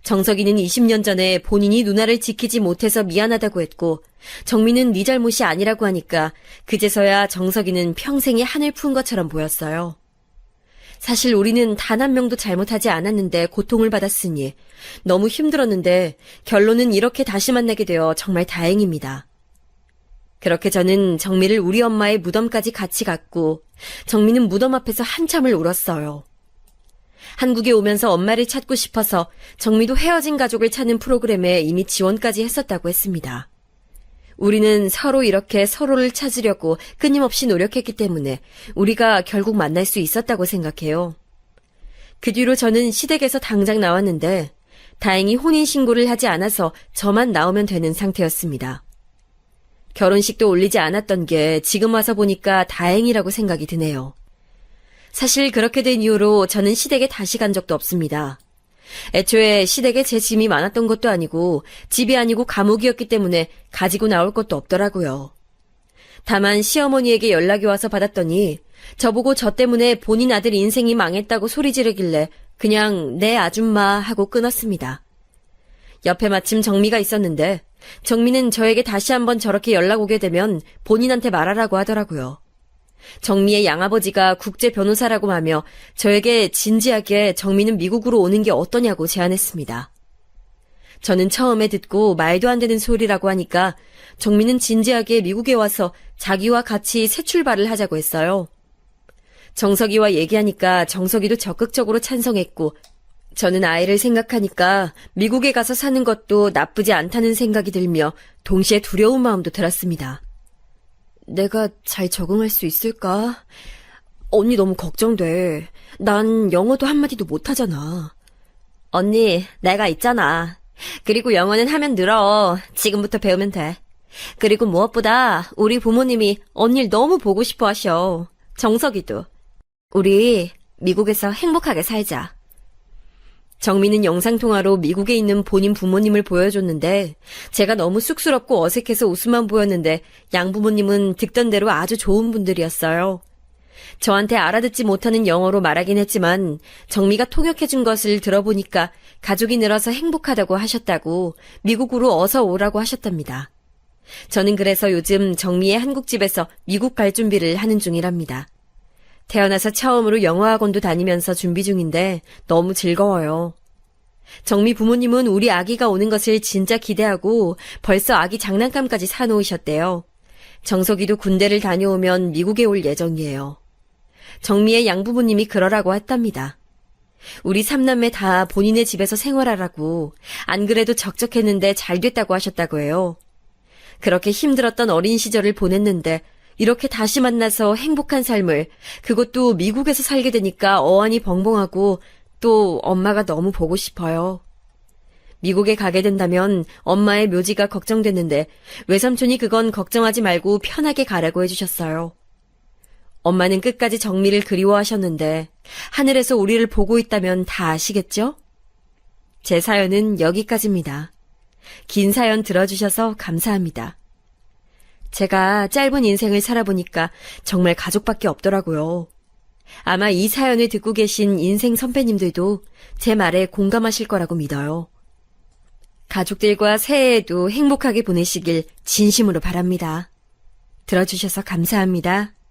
정석이는 20년 전에 본인이 누나를 지키지 못해서 미안하다고 했고 정미는 네 잘못이 아니라고 하니까 그제서야 정석이는 평생에 한을 푼 것처럼 보였어요. 사실 우리는 단 한 명도 잘못하지 않았는데 고통을 받았으니 너무 힘들었는데 결론은 이렇게 다시 만나게 되어 정말 다행입니다. 그렇게 저는 정미를 우리 엄마의 무덤까지 같이 갔고 정미는 무덤 앞에서 한참을 울었어요. 한국에 오면서 엄마를 찾고 싶어서 정미도 헤어진 가족을 찾는 프로그램에 이미 지원까지 했었다고 했습니다. 우리는 서로 이렇게 서로를 찾으려고 끊임없이 노력했기 때문에 우리가 결국 만날 수 있었다고 생각해요. 그 뒤로 저는 시댁에서 당장 나왔는데 다행히 혼인신고를 하지 않아서 저만 나오면 되는 상태였습니다. 결혼식도 올리지 않았던 게 지금 와서 보니까 다행이라고 생각이 드네요. 사실 그렇게 된 이후로 저는 시댁에 다시 간 적도 없습니다. 애초에 시댁에 제 짐이 많았던 것도 아니고 집이 아니고 감옥이었기 때문에 가지고 나올 것도 없더라고요. 다만 시어머니에게 연락이 와서 받았더니 저보고 저 때문에 본인 아들 인생이 망했다고 소리 지르길래 그냥 네 아줌마 하고 끊었습니다. 옆에 마침 정미가 있었는데 정미는 저에게 다시 한번 저렇게 연락 오게 되면 본인한테 말하라고 하더라고요. 정미의 양아버지가 국제 변호사라고 하며 저에게 진지하게 정미는 미국으로 오는 게 어떠냐고 제안했습니다. 저는 처음에 듣고 말도 안 되는 소리라고 하니까 정미는 진지하게 미국에 와서 자기와 같이 새 출발을 하자고 했어요. 정석이와 얘기하니까 정석이도 적극적으로 찬성했고 저는 아이를 생각하니까 미국에 가서 사는 것도 나쁘지 않다는 생각이 들며 동시에 두려운 마음도 들었습니다. 내가 잘 적응할 수 있을까? 언니 너무 걱정돼. 난 영어도 한마디도 못하잖아. 언니, 내가 있잖아. 그리고 영어는 하면 늘어. 지금부터 배우면 돼. 그리고 무엇보다 우리 부모님이 언니를 너무 보고 싶어 하셔. 정석이도. 우리 미국에서 행복하게 살자. 정미는 영상통화로 미국에 있는 본인 부모님을 보여줬는데 제가 너무 쑥스럽고 어색해서 웃음만 보였는데 양부모님은 듣던 대로 아주 좋은 분들이었어요. 저한테 알아듣지 못하는 영어로 말하긴 했지만 정미가 통역해준 것을 들어보니까 가족이 늘어서 행복하다고 하셨다고 미국으로 어서 오라고 하셨답니다. 저는 그래서 요즘 정미의 한국집에서 미국 갈 준비를 하는 중이랍니다. 태어나서 처음으로 영어학원도 다니면서 준비 중인데 너무 즐거워요. 정미 부모님은 우리 아기가 오는 것을 진짜 기대하고 벌써 아기 장난감까지 사놓으셨대요. 정석이도 군대를 다녀오면 미국에 올 예정이에요. 정미의 양부모님이 그러라고 했답니다. 우리 삼남매 다 본인의 집에서 생활하라고 안 그래도 적적했는데 잘 됐다고 하셨다고 해요. 그렇게 힘들었던 어린 시절을 보냈는데 이렇게 다시 만나서 행복한 삶을, 그것도 미국에서 살게 되니까 어안이 벙벙하고 또 엄마가 너무 보고 싶어요. 미국에 가게 된다면 엄마의 묘지가 걱정됐는데 외삼촌이 그건 걱정하지 말고 편하게 가라고 해주셨어요. 엄마는 끝까지 정미를 그리워하셨는데 하늘에서 우리를 보고 있다면 다 아시겠죠? 제 사연은 여기까지입니다. 긴 사연 들어주셔서 감사합니다. 제가 짧은 인생을 살아보니까 정말 가족밖에 없더라고요. 아마 이 사연을 듣고 계신 인생 선배님들도 제 말에 공감하실 거라고 믿어요. 가족들과 새해에도 행복하게 보내시길 진심으로 바랍니다. 들어주셔서 감사합니다.